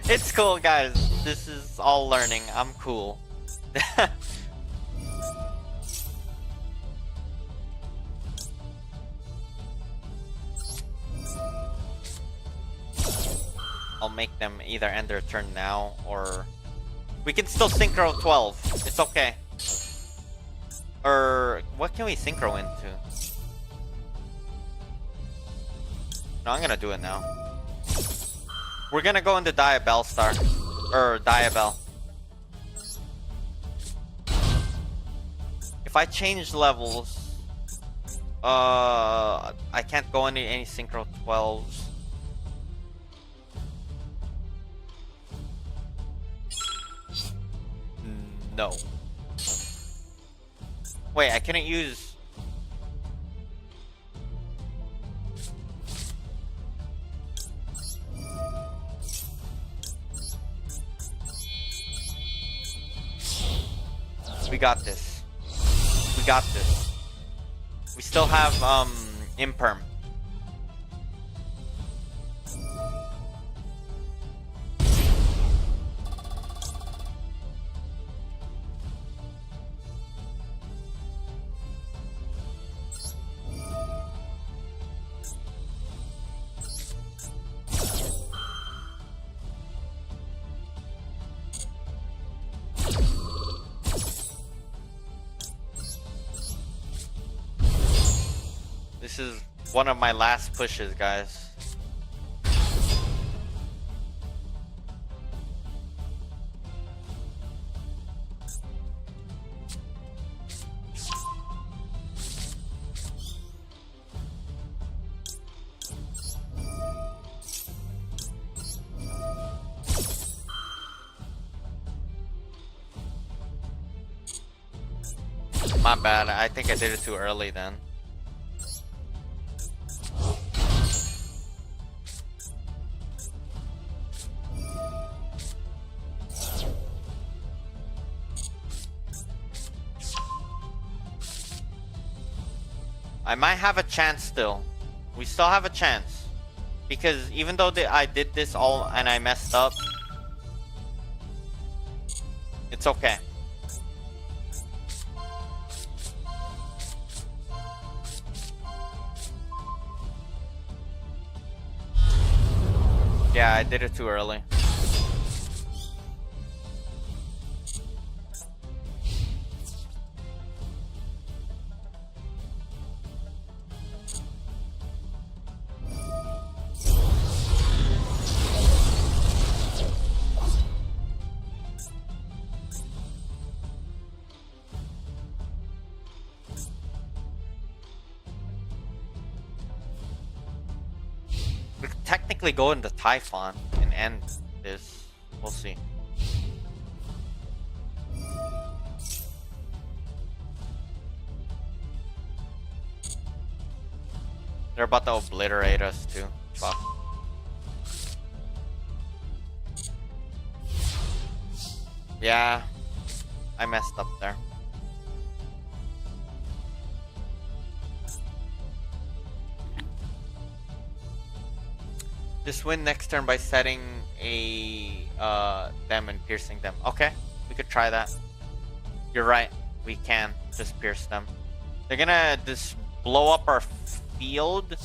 It's cool, guys. This is all learning. I'm cool. I'll make them either end their turn now or... We can still synchro 12. It's okay. Or what can we synchro into? No, I'm gonna do it now. We're gonna go into Diabell Star. Or Diabell. If I change levels, I can't go into any synchro 12s. No. Wait, I couldn't use... We got this. We got this. We still have, Imperm. This is one of my last pushes, guys. My bad. I think I did it too early then. I might have a chance still. We still have a chance. Because even though I did this all and I messed up, it's okay. Yeah, I did it too early. We could technically go into Typhon and end this. We'll see. They're about to obliterate us too. Fuck. Yeah, I messed up there. Just win next turn by setting a them and piercing them. Okay, we could try that. You're right. We can just pierce them. They're gonna just blow up our field.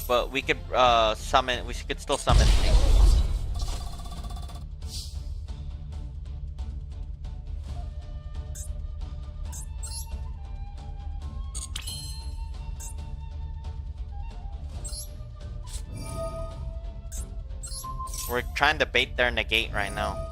But we could summon. We could still summon things. We're trying to bait their negate right now.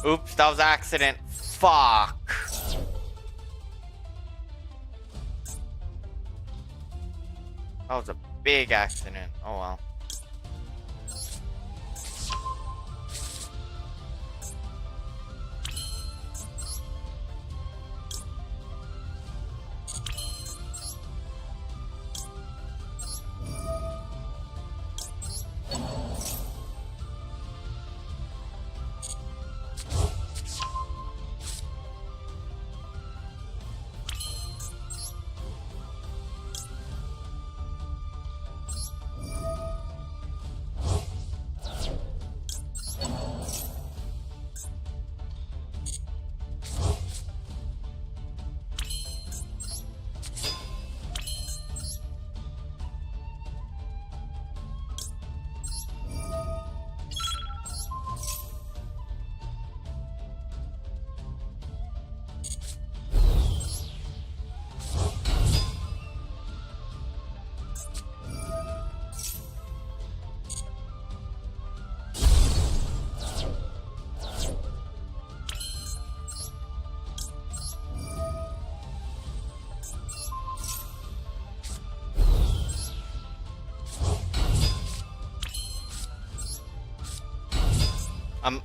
Oops, that was an accident. Fuck. That was a big accident. Oh well.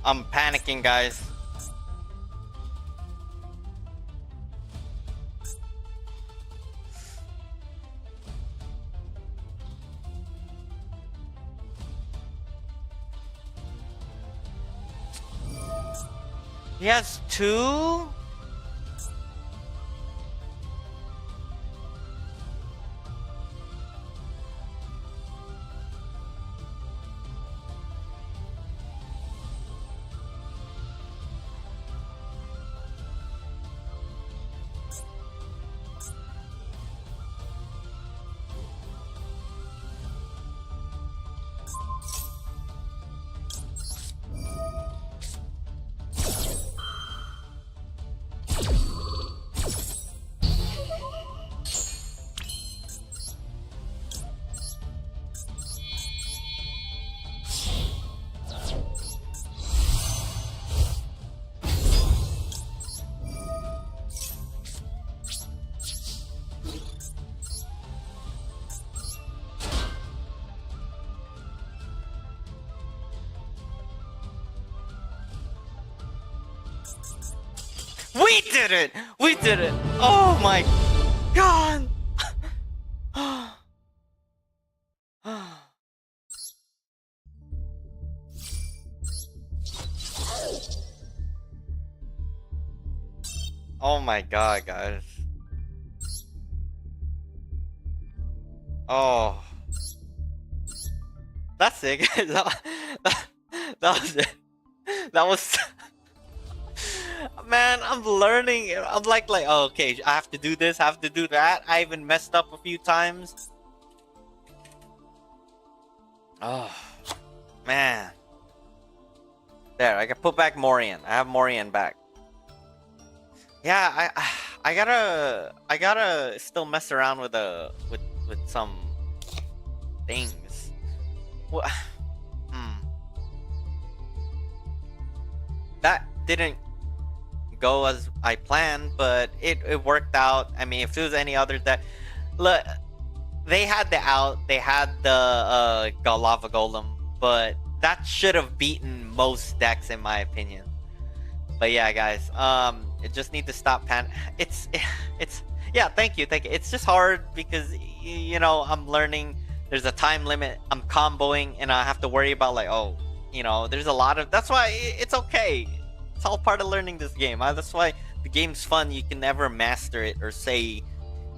I'm panicking, guys. He has two? We did it! We did it! Oh my god! Oh my god, guys. Oh. That's it, guys. That was it. That was... Man, I'm learning. I'm like, oh, okay, I have to do this, I have to do that. I even messed up a few times. Oh, man. There, I can put back Morian. I have Morian back. Yeah, I gotta still mess around with with some things. What? That didn't go as I planned, but it worked out. I mean, if it was any other deck, look, they had the out, they had the lava golem, but that should have beaten most decks in my opinion. But yeah, guys, it just need to stop it's yeah, thank you. It's just hard because you know, I'm learning. There's a time limit. I'm comboing, and I have to worry about like, oh, you know, there's a lot of. That's why it's okay. It's all part of learning this game. That's why the game's fun. You can never master it or say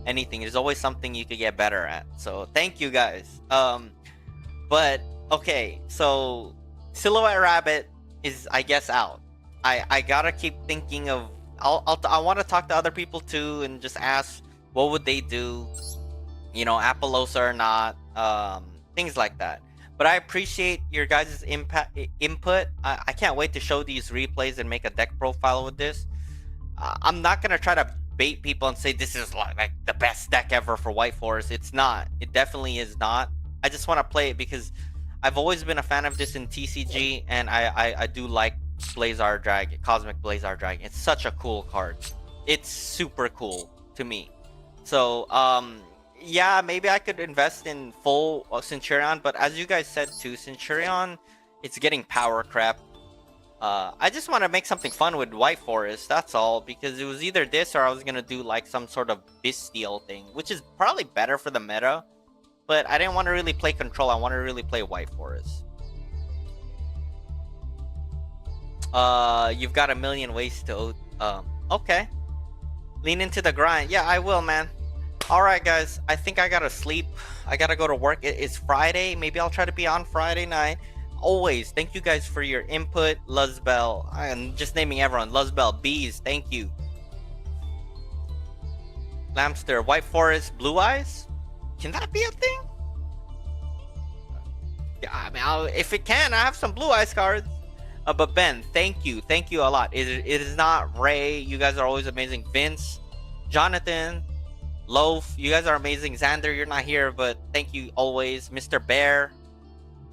anything. There's always something you could get better at. So thank you guys. But okay, so Silhouette Rabbit is, I guess, out. I gotta keep thinking of. I want to talk to other people too and just ask what would they do. You know, Appaloosa or not. Things like that. But I appreciate your guys' input. I can't wait to show these replays and make a deck profile with this. I'm not gonna try to bait people and say this is like the best deck ever for White Forest. It's not. It definitely is not. I just want to play it because I've always been a fan of this in TCG, and I do like Blazar Dragon, Cosmic Blazar Dragon. It's such a cool card. It's super cool to me. So yeah, maybe I could invest in full Centurion, but as you guys said too, Centurion, it's getting power crap. I just want to make something fun with White Forest, that's all, because it was either this or I was gonna do like some sort of Bestial thing, which is probably better for the meta, but I didn't want to really play Control. I want to really play White Forest. You've got a million ways to okay, lean into the grind. Yeah, I will, man. All right, guys, I think I gotta sleep. I gotta go to work. It's Friday. Maybe I'll try to be on Friday night. Always, thank you guys for your input. Luzbel, I'm just naming everyone. Luzbel, Bees, thank you. Lamster, White Forest, Blue Eyes. Can that be a thing? Yeah, I mean, if it can, I have some Blue Eyes cards. But Ben, thank you a lot. It is not Ray. You guys are always amazing. Vince, Jonathan, Loaf, you guys are amazing. Xander, you're not here, but thank you always. Mr. Bear,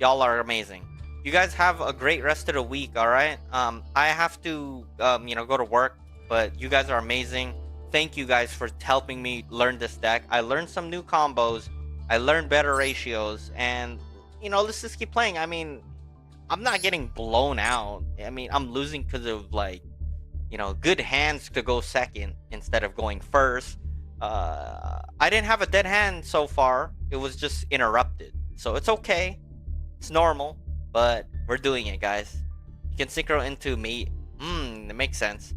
y'all are amazing. You guys have a great rest of the week, all right? I have to, you know, go to work, but you guys are amazing. Thank you guys for helping me learn this deck. I learned some new combos. I learned better ratios, and you know, let's just keep playing. I mean, I'm not getting blown out. I mean, I'm losing because of like, you know, good hands to go second instead of going first. I didn't have a dead hand so far. It was just interrupted. So it's okay. It's normal. But we're doing it, guys. You can synchro into me. That makes sense.